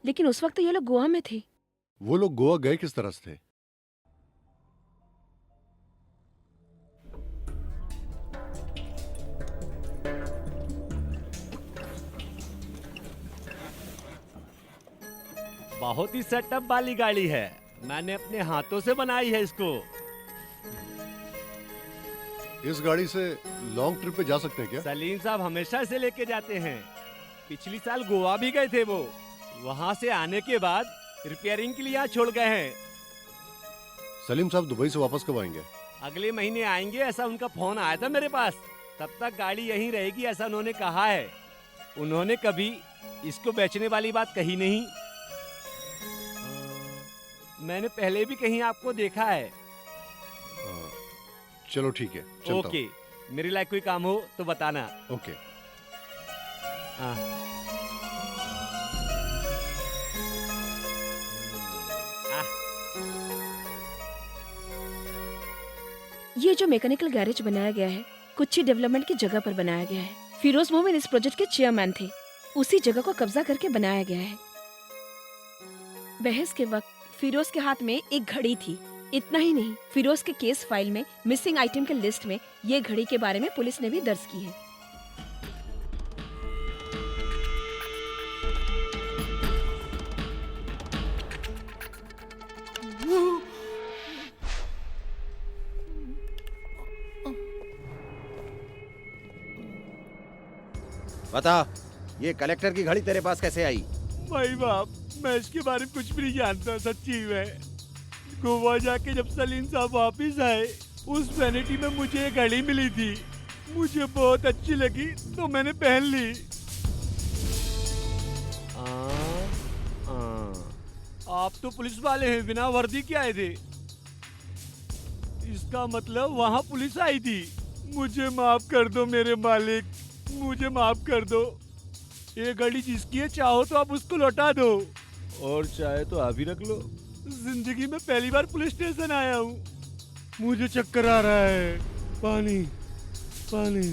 लेकिन उस वक्त तो ये लोग गोवा में थे। वो लोग गोवा गए किस तरह से थे? बहुत ही सेटअप वाली गाड़ी है, मैंने अपने हाथों से बनाई है इसको। इस गाड़ी से लॉन्ग ट्रिप पे जा सकते हैं क्या? सलीम साहब हमेशा से लेके जाते हैं। पिछली साल गोवा भी गए थे वो, वहाँ से आने के बाद रिपेयरिंग के लिए यहाँ छोड़ गए हैं। सलीम साहब दुबई से वापस कब आएंगे? अगले महीने आएंगे, ऐसा उनका फोन आया था मेरे पास। तब तक गाड़ी यहीं रहेगी ऐसा उन्होंने कहा है। उन्होंने कभी इसको बेचने वाली बात कही नहीं। मैंने पहले भी कहीं आपको देखा है। चलो ठीक है, चलता ओके, मेरे लायक कोई काम हो तो बताना। ओके। ये जो मैकेनिकल गैरेज बनाया गया है कुछ ही डेवलपमेंट की जगह पर बनाया गया है। फिरोज मोमिन इस प्रोजेक्ट के चेयरमैन थे। उसी जगह को कब्जा करके बनाया गया है। बहस के वक्त फिरोज के हाथ में एक घड़ी थी। इतना ही नहीं, फिरोज के केस फाइल में मिसिंग आइटम के लिस्ट में ये घड़ी के बारे में पुलिस ने भी दर्ज की है। बता, ये कलेक्टर की घड़ी तेरे पास कैसे आई? भाई बाप, मैं इसके बारे में कुछ भी नहीं जानता। सच्ची में गोवा जाके जब सलीम साहब वापिस आए, उस वैनिटी में मुझे एक घड़ी मिली थी। मुझे बहुत अच्छी लगी तो मैंने पहन ली। आप तो पुलिस वाले हैं, बिना वर्दी के आए थे। इसका मतलब वहाँ पुलिस आई थी। मुझे माफ कर दो मेरे मालिक, मुझे माफ कर दो। ये घड़ी जिसकी है, चाहो तो आप उसको लौटा दो, और चाहे तो आप ही रख लो। जिंदगी में पहली बार पुलिस स्टेशन आया हूँ। मुझे चक्कर आ रहा है। पानी पानी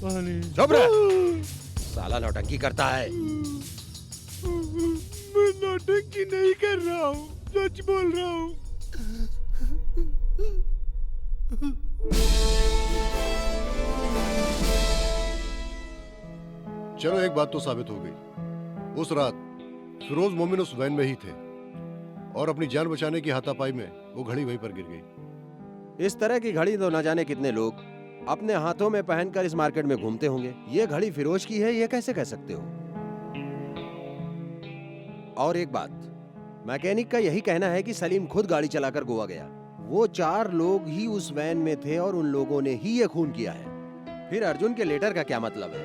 पानी। चुप रह। साला नौटंकी करता है। मैं नौटंकी नहीं कर रहा हूँ, सच बोल रहा हूँ। चलो एक बात तो साबित हो गई। उस रात फिरोज मोमिन उस वैन में ही थे और अपनी जान बचाने की हाथापाई में वो घड़ी वहीं पर गिर गई। इस तरह की घड़ी तो न जाने कितने लोग अपने हाथों में पहनकर इस मार्केट में घूमते होंगे। ये घड़ी फिरोज की है, ये कैसे कह सकते हो? और एक बात, मैकेनिक का यही कहना है कि सलीम खुद गाड़ी चलाकर गोवा गया। वो 4 लोग ही उस वैन में थे और उन लोगों ने ही ये खून किया है। फिर अर्जुन के लेटर का क्या मतलब है?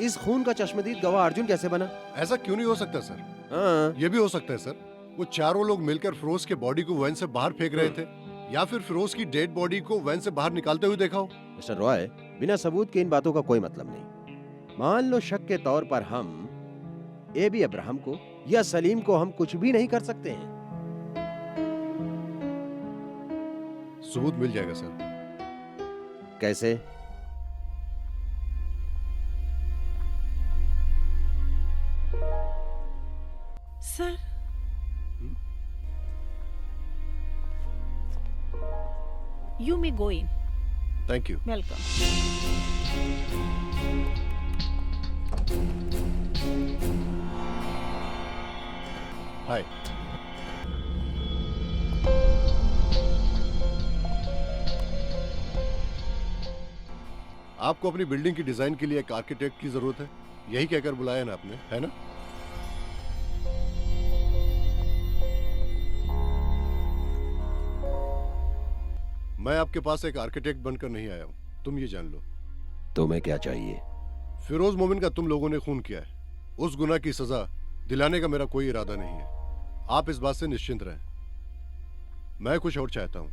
इस खून का चश्मदीद गवाह अर्जुन कैसे बना? ऐसा क्यों नहीं हो सकता सर? हाँ। ये भी हो सकता है सर, वो 4 लोग मिलकर फिरोज के बॉडी को वैन से बाहर फेंक रहे थे, या फिर फिरोज की डेड बॉडी को वैन से बाहर निकालते हुए देखा हो। मिस्टर रॉय, बिना सबूत के इन बातों का कोई मतलब नहीं। मान लो शक के तौर पर हम एबी अब्राहम को या सलीम को हम कुछ भी नहीं कर सकते हैं। सबूत मिल जाएगा सर। कैसे? Sir, You may go in. Thank you. Welcome. Hi. आपको अपनी बिल्डिंग की डिजाइन के लिए एक आर्किटेक्ट की जरूरत है, यही कहकर बुलाया ना आपने, है ना? मैं आपके पास एक आर्किटेक्ट बनकर नहीं आया हूं, तुम ये जान लो। तुम्हें क्या चाहिए? फिरोज मोमिन का तुम लोगों ने खून किया है, उस गुनाह की सजा दिलाने का मेरा कोई इरादा नहीं है। आप इस बात से निश्चिंत रहें। मैं कुछ और चाहता हूं।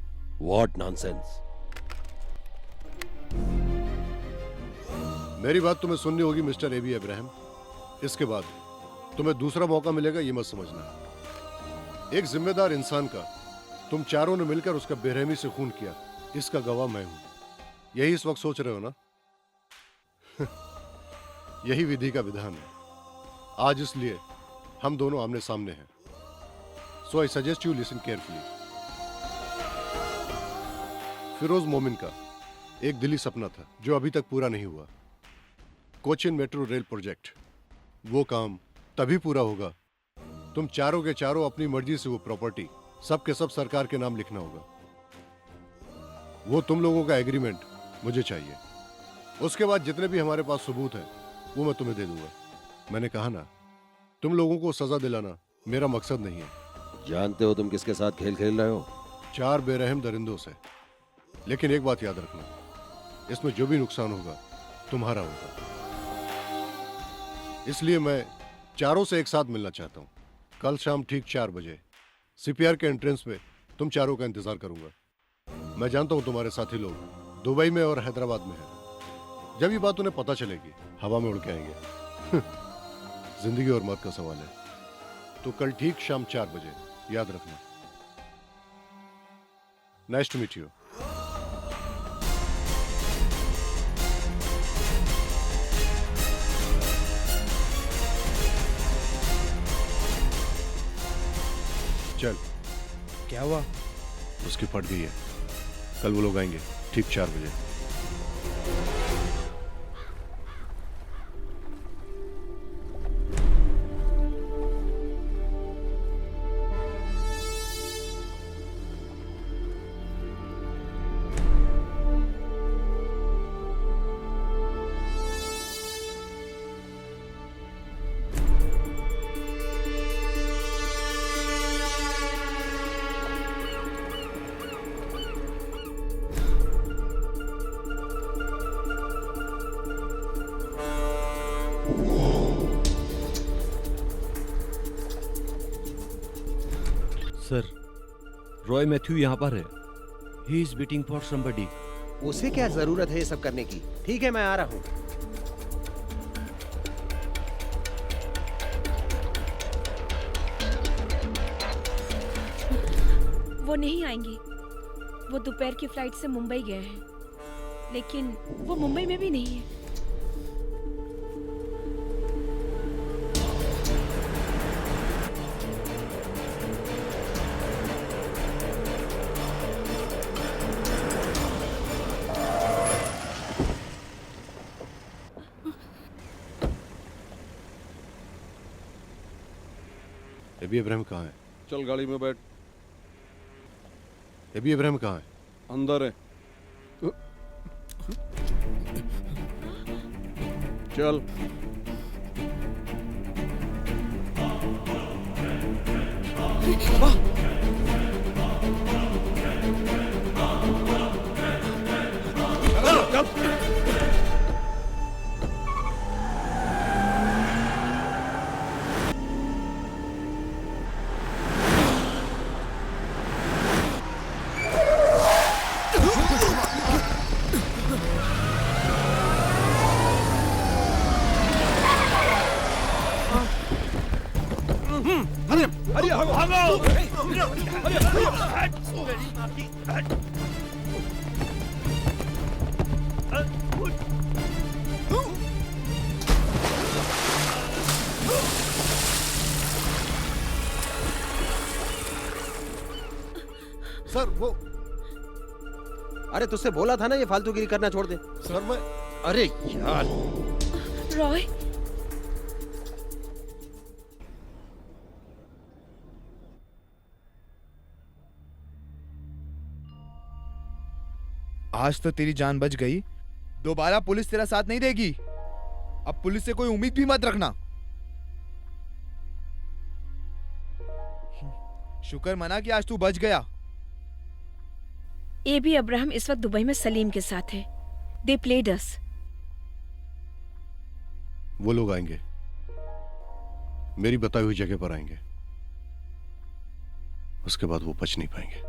What nonsense? मेरी बात तुम्हें सुननी होगी मिस्टर एबी अब्राहम। इसके बाद तुम्हें दूसरा मौका मिलेगा, ये मत समझना। एक जिम्मेदार इंसान का तुम 4 ने मिलकर उसका बेरहमी से खून किया, इसका गवाह मैं हूं। यही इस वक्त सोच रहे हो ना? यही विधि का विधान है। आज इसलिए हम दोनों आमने सामने हैं। So I suggest you listen carefully. Firoz Momin का एक दिली सपना था जो अभी तक पूरा नहीं हुआ, कोचिन मेट्रो रेल प्रोजेक्ट। वो काम तभी पूरा होगा तुम 4 के 4 अपनी मर्जी से वो प्रॉपर्टी सब के सब सरकार के नाम लिखना होगा। वो तुम लोगों का एग्रीमेंट मुझे चाहिए। उसके बाद जितने भी हमारे पास सबूत हैं वो मैं तुम्हें दे दूंगा। मैंने कहा ना, तुम लोगों को सजा दिलाना मेरा मकसद नहीं है। जानते हो तुम किसके साथ खेल खेल रहे हो? 4 बेरहम दरिंदों से। लेकिन एक बात याद रखना, इसमें जो भी नुकसान होगा तुम्हारा होगा। इसलिए मैं 4 से एक साथ मिलना चाहता हूं। कल शाम ठीक 4 बजे सीपीआर के एंट्रेंस में तुम 4 का इंतजार करूंगा। मैं जानता हूं तुम्हारे साथी लोग दुबई में और हैदराबाद में हैं। जब ये बात उन्हें पता चलेगी हवा में उड़ के आएंगे। जिंदगी और मौत का सवाल है। तो कल ठीक शाम 4 बजे याद रखना। Nice to meet you. चल। क्या हुआ? उसकी फट गई है। कल वो लोग आएंगे ठीक 4 बजे। सर, रॉय मैथ्यू यहाँ पर है। He is waiting for somebody. उसे क्या जरूरत है ये सब करने की? ठीक है, मैं आ रहा हूँ। वो नहीं आएंगे। वो दोपहर की फ्लाइट से मुंबई गए हैं, लेकिन वो मुंबई में भी नहीं है। एबी इब्राहिम कहाँ है? चल गाड़ी में बैठ। एबी इब्राहिम कहाँ है? अंदर है। चल। सर वो, अरे तुझसे बोला था ना ये फालतूगिरी करना छोड़ दे। सर मैं, अरे यार। रॉय, आज तो तेरी जान बच गई, दोबारा पुलिस तेरा साथ नहीं देगी। अब पुलिस से कोई उम्मीद भी मत रखना। शुक्र मना कि आज तू बच गया। एबी अब्राहम इस वक्त दुबई में सलीम के साथ है। दे प्लेड अस। वो लोग आएंगे, मेरी बताई हुई जगह पर आएंगे, उसके बाद वो बच नहीं पाएंगे।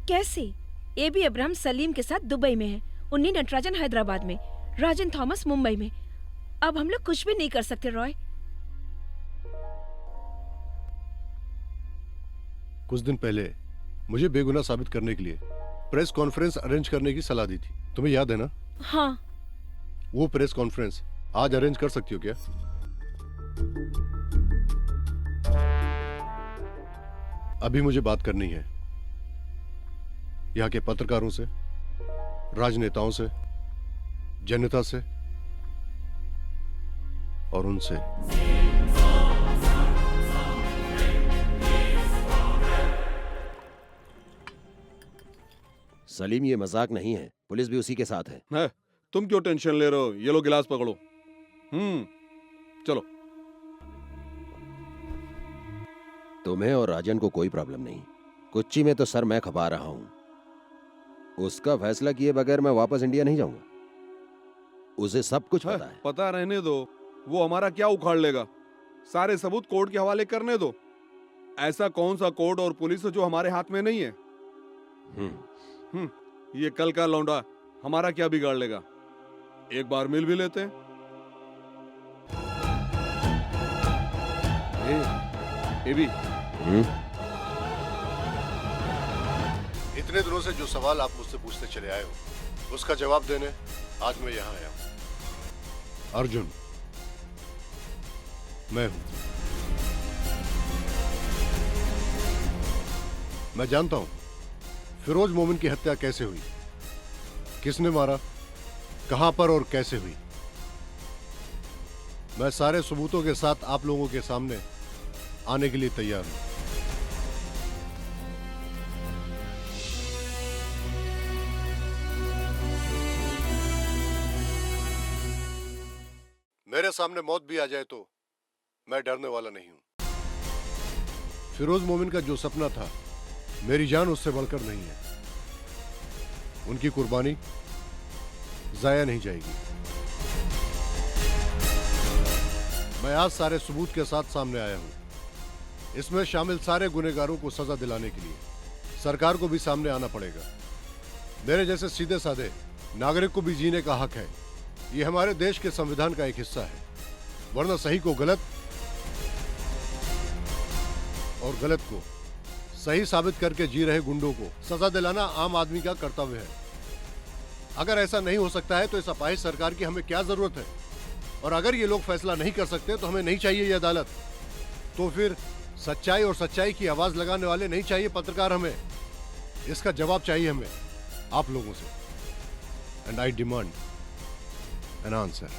कैसे? एबी अब्राहम सलीम के साथ दुबई में है, उन्नी नटराजन हैदराबाद में, राजन थॉमस मुंबई में। अब हम लोग कुछ भी नहीं कर सकते रॉय। कुछ दिन पहले मुझे बेगुनाह साबित करने के लिए प्रेस कॉन्फ्रेंस अरेंज करने की सलाह दी थी, तुम्हें याद है ना? हाँ। वो प्रेस कॉन्फ्रेंस आज अरेंज कर सकती हो क्या? अभी मुझे बात करनी है यहाँ के पत्रकारों से, राजनेताओं से, जनता से और उनसे। सलीम ये मजाक नहीं है, पुलिस भी उसी के साथ है। तुम क्यों टेंशन ले रहे हो? ये लो गिलास पकड़ो। चलो। तुम्हें और राजन को कोई प्रॉब्लम नहीं। कोच्चि में तो सर मैं खपा रहा हूं। उसका फैसला किए बगैर मैं वापस इंडिया नहीं जाऊंगा। उसे सब कुछ पता है। पता रहने दो, वो हमारा क्या उखाड़ लेगा। सारे सबूत कोर्ट के हवाले करने दो। ऐसा कौन सा कोर्ट और पुलिस जो हमारे हाथ में नहीं है। ये कल का लौंडा हमारा क्या बिगाड़ लेगा? एक बार मिल भी लेते हैं। एबी, इतने दिनों से जो सवाल आप मुझसे पूछते चले आए हो, उसका जवाब देने आज मैं यहां आया हूं। अर्जुन मैं हूं। मैं जानता हूं फिरोज मोमिन की हत्या कैसे हुई, किसने मारा, कहां पर और कैसे हुई। मैं सारे सबूतों के साथ आप लोगों के सामने आने के लिए तैयार हूं। मेरे सामने मौत भी आ जाए तो मैं डरने वाला नहीं हूं। फिरोज मोमिन का जो सपना था, मेरी जान उससे बढ़कर नहीं है। उनकी कुर्बानी जाया नहीं जाएगी। मैं आज सारे सबूत के साथ सामने आया हूं। इसमें शामिल सारे गुनहगारों को सजा दिलाने के लिए सरकार को भी सामने आना पड़ेगा। मेरे जैसे सीधे साधे नागरिक को भी जीने का हक है। ये हमारे देश के संविधान का एक हिस्सा है। वरना सही को गलत और गलत को सही साबित करके जी रहे गुंडों को सजा दिलाना आम आदमी का कर्तव्य है। अगर ऐसा नहीं हो सकता है तो इस अपाहिज सरकार की हमें क्या जरूरत है? और अगर ये लोग फैसला नहीं कर सकते तो हमें नहीं चाहिए ये अदालत। तो फिर सच्चाई और सच्चाई की आवाज लगाने वाले नहीं चाहिए पत्रकार हमें। इसका जवाब चाहिए हमें आप लोगों से। And I demand an answer.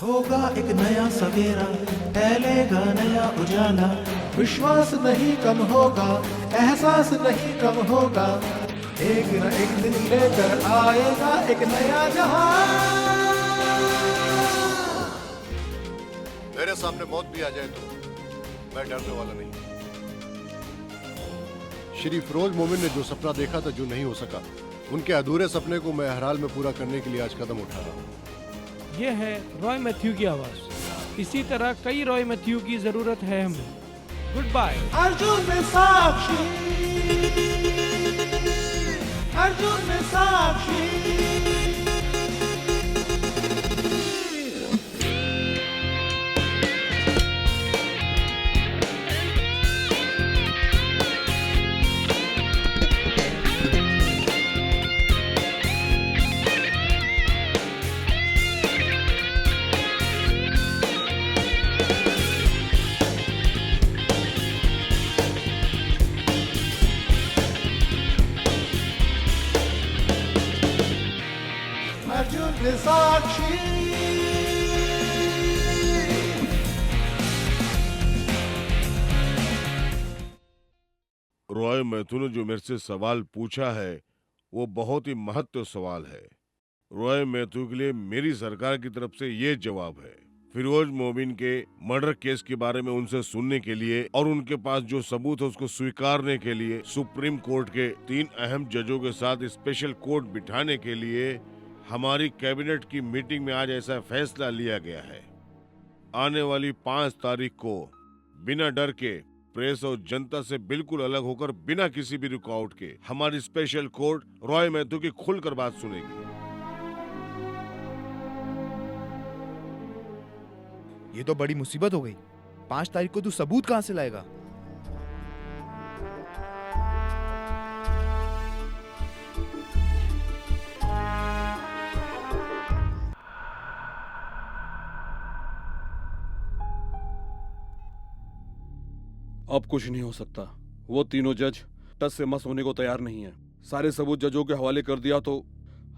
होगा एक नया सवेरा, फैलेगा नया उजाला, विश्वास नहीं कम होगा, एहसास नहीं कम होगा, एक न एक दिन लेकर आएगा एक नया जहां। मेरे सामने मौत भी आ जाए तो मैं डरने वाला नहीं। श्री फिरोज मोमिन ने जो सपना देखा था, जो नहीं हो सका, उनके अधूरे सपने को मैं हर हाल में पूरा करने के लिए आज कदम उठा रहा हूँ। ये है रॉय मैथ्यू की आवाज। इसी तरह कई रॉय मैथ्यू की जरूरत है हमें। Good bye. अर्जुन में साक्षी, अर्जुन में साक्षी। रॉय मैथ्यू ने जो मेरे से सवाल पूछा है वो बहुत ही महत्वपूर्ण सवाल है। रॉय मैथ्यू के लिए मेरी सरकार की तरफ से ये जवाब है। फिरोज मोमिन के मर्डर केस के बारे में उनसे सुनने के लिए और उनके पास जो सबूत है उसको स्वीकारने के लिए सुप्रीम कोर्ट के 3 अहम जजों के साथ स्पेशल कोर्ट बिठाने के लिए हमारी कैबिनेट की मीटिंग में आज ऐसा फैसला लिया गया है। आने वाली 5 तारीख को बिना डर के प्रेस और जनता से बिल्कुल अलग होकर बिना किसी भी रुकावट के हमारी स्पेशल कोर्ट रॉय मैथ्यू की खुलकर बात सुनेगी। ये तो बड़ी मुसीबत हो गई। 5 तारीख को तू सबूत कहां से लाएगा? अब कुछ नहीं हो सकता। वो तीनों जज टस से मस होने को तैयार नहीं है। सारे सबूत जजों के हवाले कर दिया तो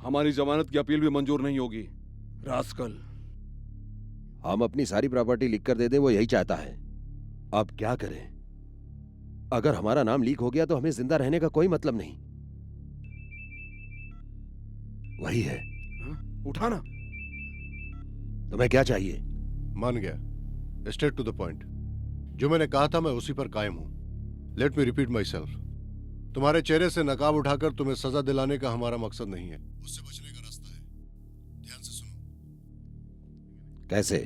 हमारी जमानत की अपील भी मंजूर नहीं होगी। रास्कल। हम अपनी सारी प्रॉपर्टी लिख कर दे दें, वो यही चाहता है। अब क्या करें? अगर हमारा नाम लीक हो गया तो हमें जिंदा रहने का कोई मतलब नहीं। वही है। उठाना। तुम्हें क्या चाहिए? मान गया। Straight to the point. जो मैंने कहा था मैं उसी पर कायम हूं। Let me repeat myself. तुम्हारे चेहरे से नकाब उठाकर तुम्हें सजा दिलाने का हमारा मकसद नहीं है। उससे बचने का रास्ता है। ध्यान से सुनो। कैसे?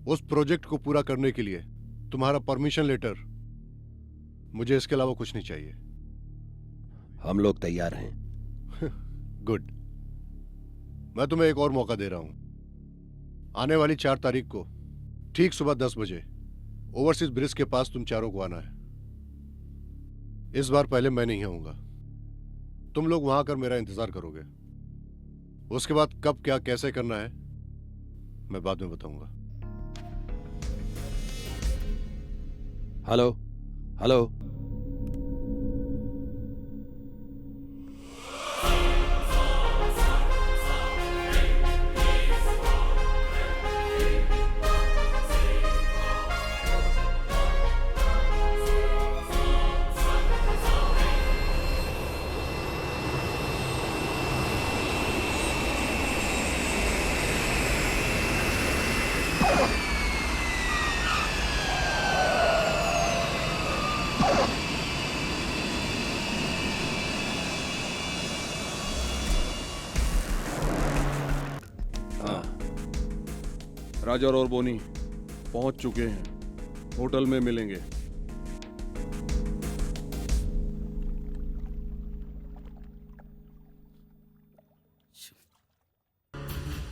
उस प्रोजेक्ट को पूरा करने के लिए तुम्हारा परमिशन लेटर। मुझे इसके अलावा कुछ नहीं चाहिए। हम लोग तैयार हैं। गुड। मैं तुम्हें एक और मौका दे रहा हूं। आने वाली 4 तारीख को ठीक सुबह 10 बजे ओवरसीज ब्रिज के पास तुम चारों को आना है। इस बार पहले मैं नहीं आऊंगा। तुम लोग वहां आकर मेरा इंतजार करोगे। उसके बाद कब क्या कैसे करना है मैं बाद में बताऊंगा। Hello hello. राजर और बोनी पहुंच चुके हैं। होटल में मिलेंगे।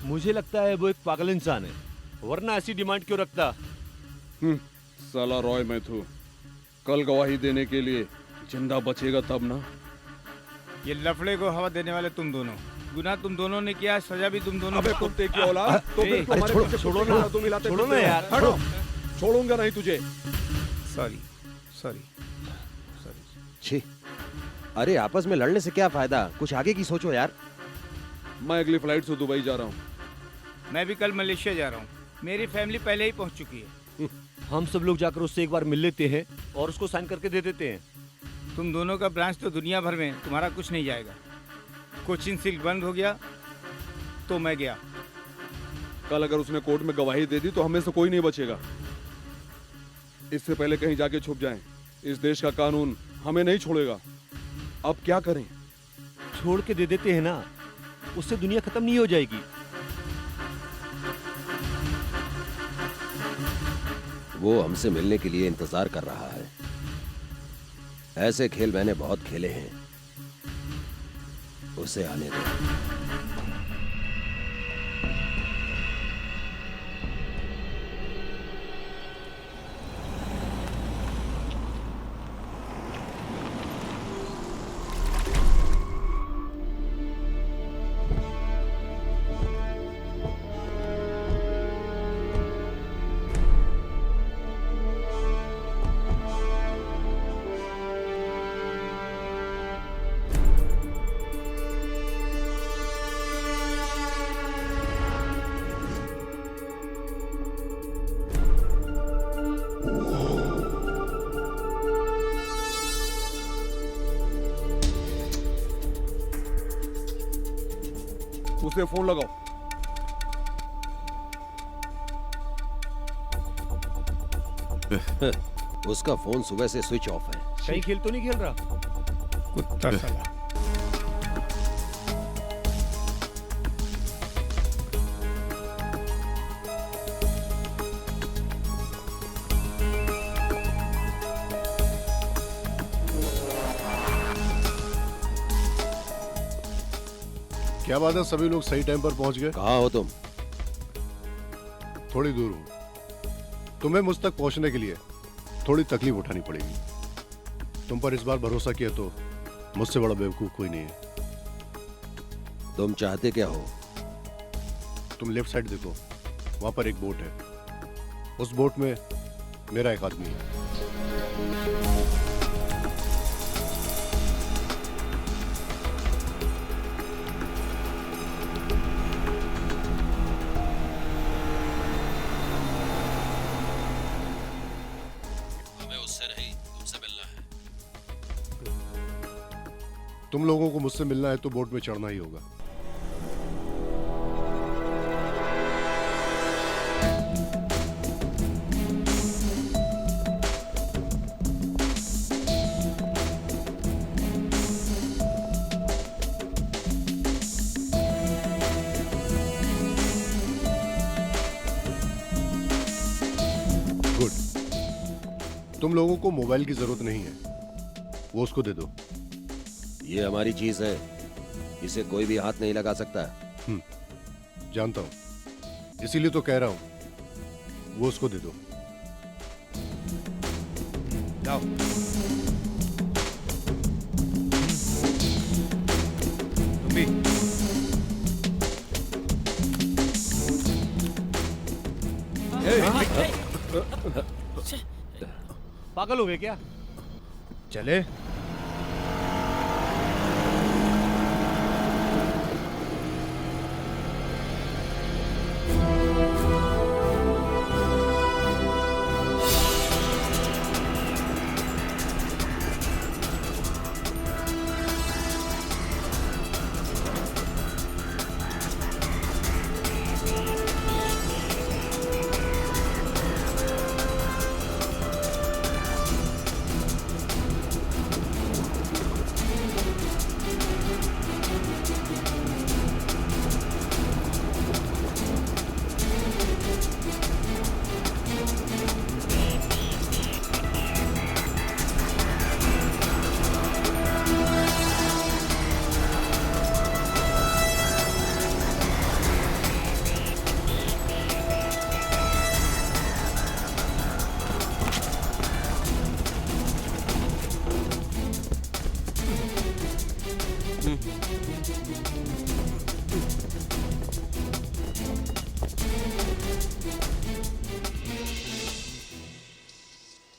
मुझे लगता है वो एक पागल इंसान है, वरना ऐसी डिमांड क्यों रखता? साला रॉय मैथ्यू कल गवाही देने के लिए जिंदा बचेगा तब ना। ये लफड़े को हवा देने वाले तुम दोनों। गुनाह तुम दोनों ने किया, सजा भी तुम दोनों। अबे कुत्ते की औलाद, तो फिर तुम्हारे पीछे छोड़ो ना, तुम मिलाते छोड़ो ना यार। हटो। छोड़ूंगा नहीं तुझे। Sorry sorry sorry. छी, अरे आपस में लड़ने से क्या फायदा? कुछ आगे की सोचो यार। मैं अगली फ्लाइट से दुबई जा रहा हूँ। मैं भी कल मलेशिया जा रहा हूँ। मेरी फैमिली पहले ही पहुँच चुकी है। हम सब लोग जाकर उससे एक बार मिल लेते हैं और उसको साइन करके दे देते हैं। तुम दोनों का ब्रांच तो दुनिया भर में, तुम्हारा कुछ नहीं जाएगा। कोचिन सिल्क बंद हो गया तो मैं गया। कल अगर उसने कोर्ट में गवाही दे दी तो हमें से कोई नहीं बचेगा। इससे पहले कहीं जाके छुप जाएं। इस देश का कानून हमें नहीं छोड़ेगा। अब क्या करें? छोड़ के दे देते हैं ना, उससे दुनिया खत्म नहीं हो जाएगी। वो हमसे मिलने के लिए इंतजार कर रहा है। ऐसे खेल मैंने बहुत खेले हैं, उसे आने दो। उसे फोन लगाओ। उसका फोन सुबह से स्विच ऑफ है। कहीं खेल तो नहीं खेल रहा? कुत्ता साला। क्या बात है, सभी लोग सही टाइम पर पहुंच गए? कहाँ हो तुम? थोड़ी दूर हूँ। तुम्हें मुझ तक पहुंचने के लिए थोड़ी तकलीफ उठानी पड़ेगी। तुम पर इस बार भरोसा किया तो मुझसे बड़ा बेवकूफ कोई नहीं है। तुम चाहते क्या हो? तुम लेफ्ट साइड देखो, वहां पर एक बोट है। उस बोट में मेरा एक आदमी है। तुम लोगों को मुझसे मिलना है तो बोट में चढ़ना ही होगा। गुड। तुम लोगों को मोबाइल की जरूरत नहीं है, वो उसको दे दो। ये हमारी चीज है, इसे कोई भी हाथ नहीं लगा सकता। जानता हूं, इसीलिए तो कह रहा हूं, वो उसको दे दो। जाओ। तुम भी। पागल हो गए क्या? चले।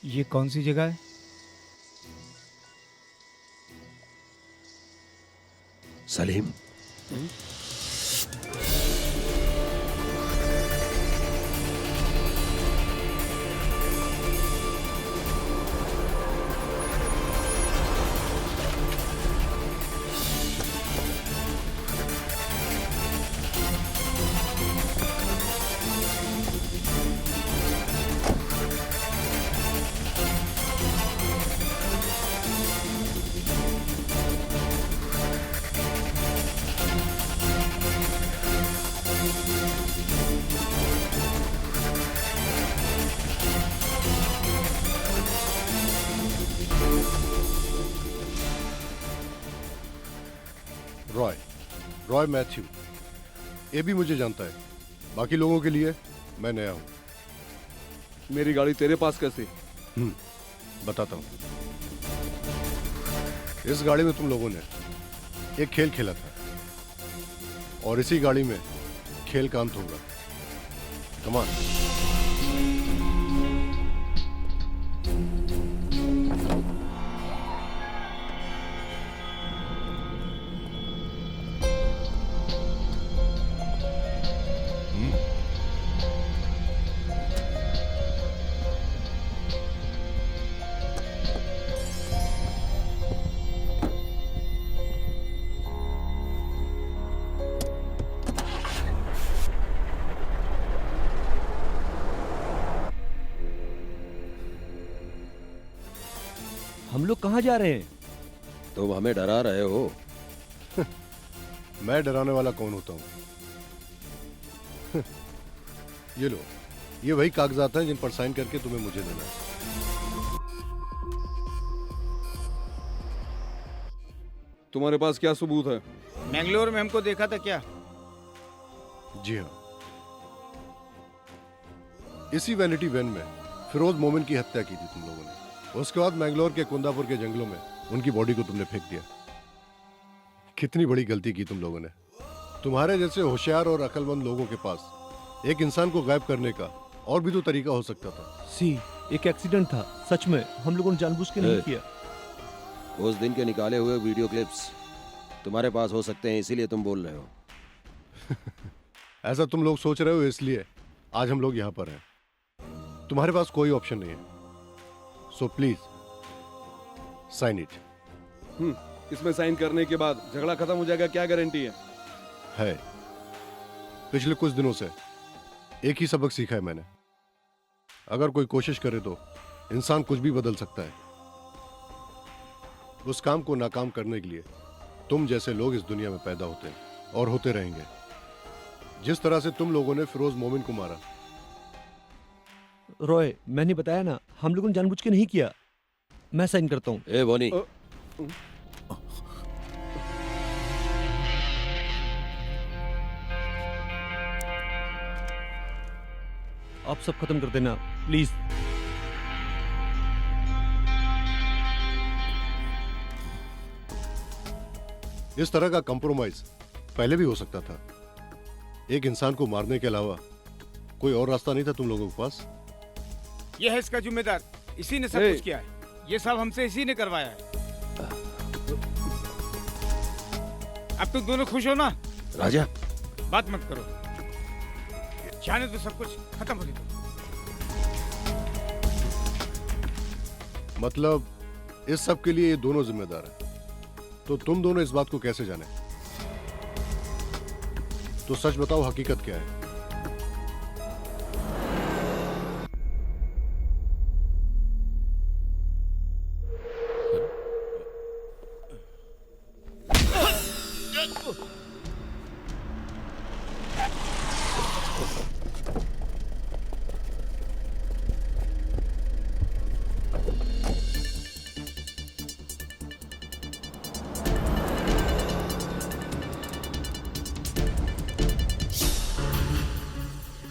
ये कौन सी जगह है? सलीम, रॉय मैथ्यू, ये भी मुझे जानता है। बाकी लोगों के लिए मैं नया हूँ। मेरी गाड़ी तेरे पास कैसे? बताता हूँ। इस गाड़ी में तुम लोगों ने एक खेल खेला था और इसी गाड़ी में खेल का अंत होगा। Come on. हम लोग कहाँ जा रहे हैं? तुम हमें डरा रहे हो। मैं डराने वाला कौन होता हूँ? ये लो, ये वही कागजात हैं जिन पर साइन करके तुम्हें मुझे देना है। तुम्हारे पास क्या सबूत है? मैंगलोर में हमको देखा था क्या? जी हाँ, इसी वैनिटी वैन में फिरोज मोमिन की हत्या की थी तुम लोगों ने। उसके बाद मैंगलोर के कुंदापुर के जंगलों में उनकी बॉडी को तुमने फेंक दिया। कितनी बड़ी गलती की तुम लोगों ने। तुम्हारे जैसे होशियार और अक्लमंद लोगों के पास एक इंसान को गायब करने का और भी तो तरीका हो सकता था। सी, एक एक्सीडेंट था। सच में हम लोगों ने जानबूझ के नहीं किया। उस दिन के निकाले हुए वीडियो क्लिप्स तुम्हारे पास हो सकते हैं, इसीलिए तुम बोल रहे हो। ऐसा तुम लोग सोच रहे हो, इसलिए आज हम लोग यहाँ पर हैं। तुम्हारे पास कोई ऑप्शन नहीं है, सो प्लीज साइन इट। इसमें साइन करने के बाद झगड़ा खत्म हो जाएगा, क्या गारंटी है? पिछले कुछ दिनों से एक ही सबक सीखा है मैंने। अगर कोई कोशिश करे तो इंसान कुछ भी बदल सकता है। उस काम को नाकाम करने के लिए तुम जैसे लोग इस दुनिया में पैदा होते हैं और होते रहेंगे। जिस तरह से तुम लोगों ने फिरोज मोमिन को मारा। रॉय, मैंने बताया ना, हम लोगों ने जानबूझ के नहीं किया। मैं साइन करता हूँ। ए बोनी, आप सब खत्म कर देना प्लीज। इस तरह का कंप्रोमाइज पहले भी हो सकता था। एक इंसान को मारने के अलावा कोई और रास्ता नहीं था तुम लोगों के पास। ये है इसका जिम्मेदार, इसी ने सब कुछ किया है। ये सब हमसे इसी ने करवाया है। अब तुम दोनों खुश हो ना? राजा, बात मत करो, जाने तो सब कुछ खत्म हो गया। मतलब इस सब के लिए ये दोनों जिम्मेदार हैं। तो तुम दोनों इस बात को कैसे जाने? तो सच बताओ, हकीकत क्या है?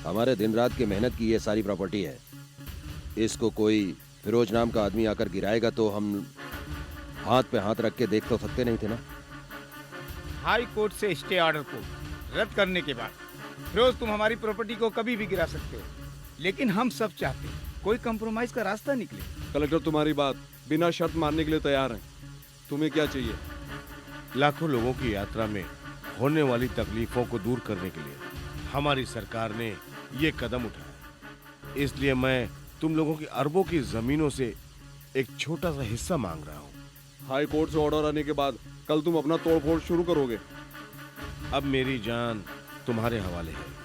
हमारे दिन रात की मेहनत की ये सारी प्रॉपर्टी है। इसको कोई फिरोज नाम का आदमी आकर गिराएगा तो हम हाथ पे हाथ रख के देख तो सकते नहीं थे ना। हाई कोर्ट से स्टे ऑर्डर को रद्द करने के बाद फिरोज, तुम हमारी प्रॉपर्टी को कभी भी गिरा सकते हो, लेकिन हम सब चाहते हैं कोई कंप्रोमाइज का रास्ता निकले। कलेक्टर तुम्हारी बात बिना शर्त मानने के लिए तैयार हैं। तुम्हें क्या चाहिए? लाखों लोगों की यात्रा में होने वाली तकलीफों को दूर करने के लिए हमारी सरकार ने ये कदम उठाया। इसलिए मैं तुम लोगों की अरबों की जमीनों से एक छोटा सा हिस्सा मांग रहा हूँ। हाई कोर्ट से ऑर्डर आने के बाद कल तुम अपना तोड़फोड़ शुरू करोगे। अब मेरी जान तुम्हारे हवाले है।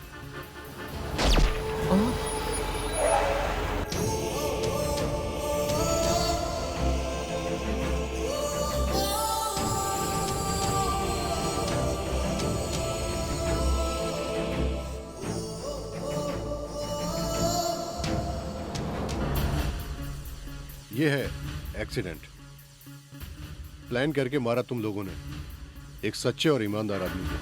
ये है एक्सीडेंट। प्लान करके मारा तुम लोगों ने, एक सच्चे और ईमानदार आदमी को।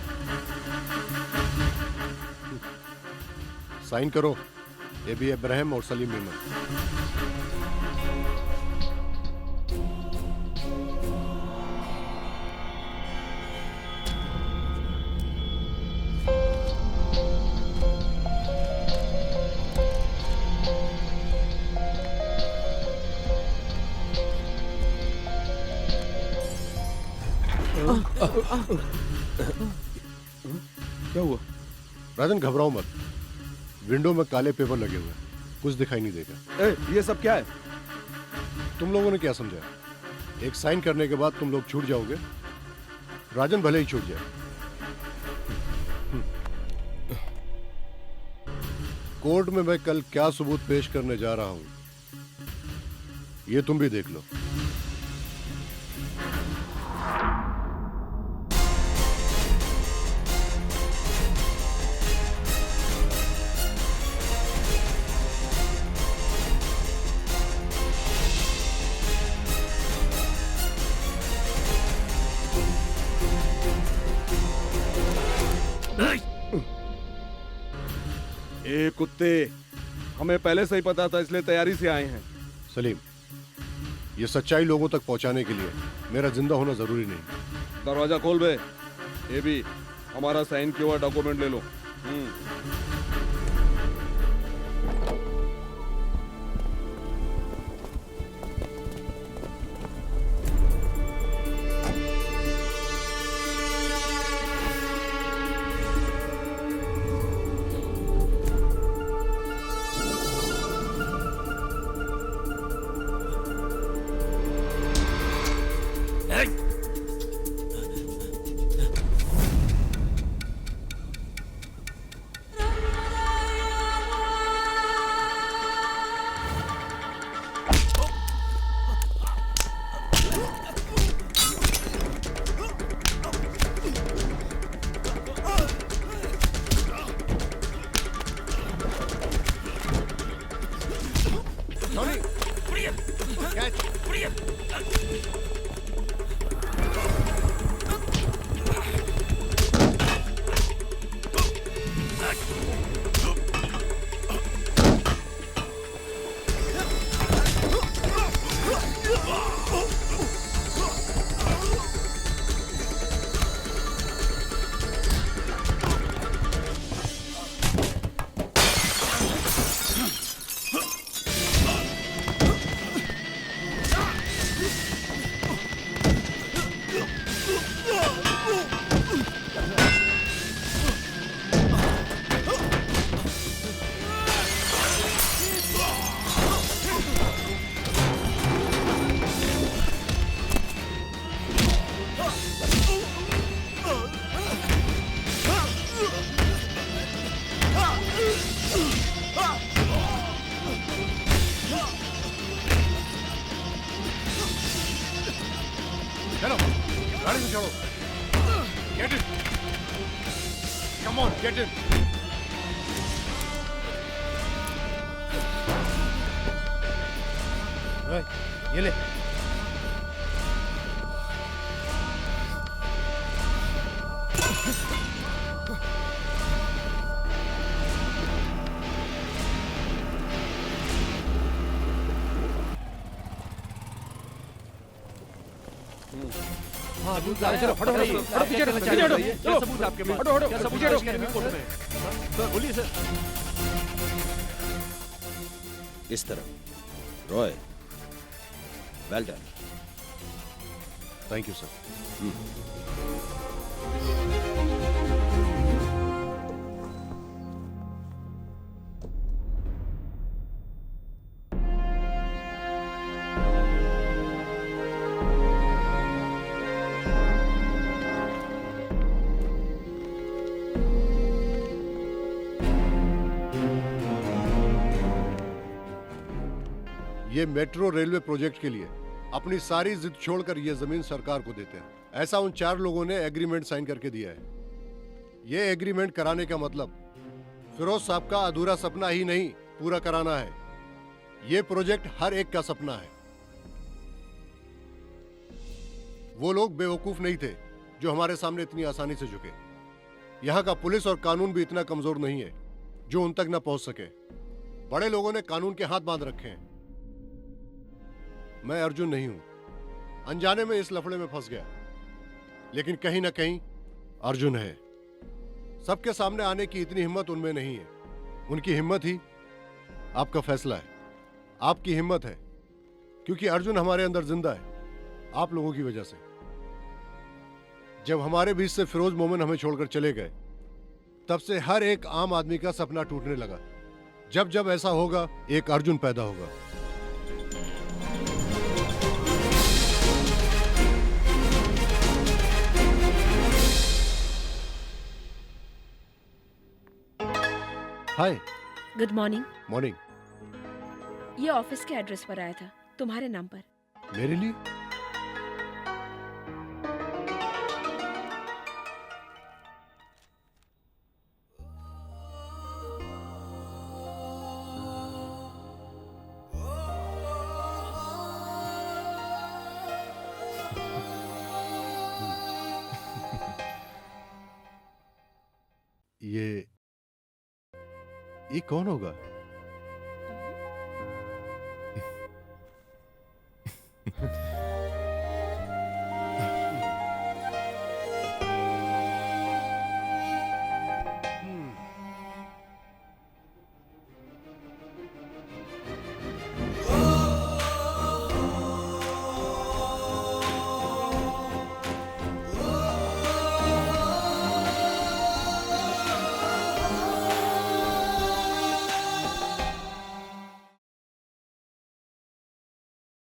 साइन करो, एबी इब्राहिम और सलीम मेमन। क्या हुआ? राजन घबराओ मत, विंडो में काले पेपर लगे हुए हैं, कुछ दिखाई नहीं देगा। ये सब क्या है? तुम लोगों ने क्या समझा? एक साइन करने के बाद तुम लोग छूट जाओगे? राजन भले ही छूट जाए। कोर्ट में मैं कल क्या सबूत पेश करने जा रहा हूं, ये तुम भी देख लो। ए कुत्ते, हमें पहले से ही पता था, इसलिए तैयारी से आए हैं। सलीम, ये सच्चाई लोगों तक पहुंचाने के लिए मेरा जिंदा होना जरूरी नहीं। दरवाजा खोल बे। ये भी हमारा साइन किया हुआ डॉक्यूमेंट ले लो। चलो, गाड़ी से चढ़ो। Get it. Come on, get it. ये ले। हाँ, चलो, हटो, पीछे हटो, क्या सबूत आपके पास? हटो, क्या सबूत पीछे है हटो। कोर्ट में? सर, बोलिए सर। इस तरह। Roy, well done. Thank you sir. ये मेट्रो रेलवे प्रोजेक्ट के लिए अपनी सारी जिद छोड़कर ये जमीन सरकार को देते हैं। ऐसा उन 4 लोगों ने एग्रीमेंट साइन करके दिया है। ये एग्रीमेंट कराने का मतलब फिरोज साहब का अधूरा सपना ही नहीं, पूरा कराना है। ये प्रोजेक्ट हर एक का सपना है। वो लोग बेवकूफ नहीं थे जो हमारे सामने इतनी आसानी से झुके। यहाँ का पुलिस और कानून भी इतना कमजोर नहीं है जो उन तक न पहुंच सके। बड़े लोगों ने कानून के हाथ बांध रखे हैं। मैं अर्जुन नहीं हूं, अनजाने में इस लफड़े में फंस गया, लेकिन कहीं ना कहीं अर्जुन है। सबके सामने आने की इतनी हिम्मत उनमें नहीं है। उनकी हिम्मत ही आपका फैसला है। आपकी हिम्मत है क्योंकि अर्जुन हमारे अंदर जिंदा है, आप लोगों की वजह से। जब हमारे बीच से फिरोज मोमिन हमें छोड़कर चले गए, तब से हर एक आम आदमी का सपना टूटने लगा। जब जब ऐसा होगा, एक अर्जुन पैदा होगा। हाय। Good morning. मॉर्निंग। ये ऑफिस के एड्रेस पर आया था, तुम्हारे नाम पर। मेरे लिए? ये कौन होगा?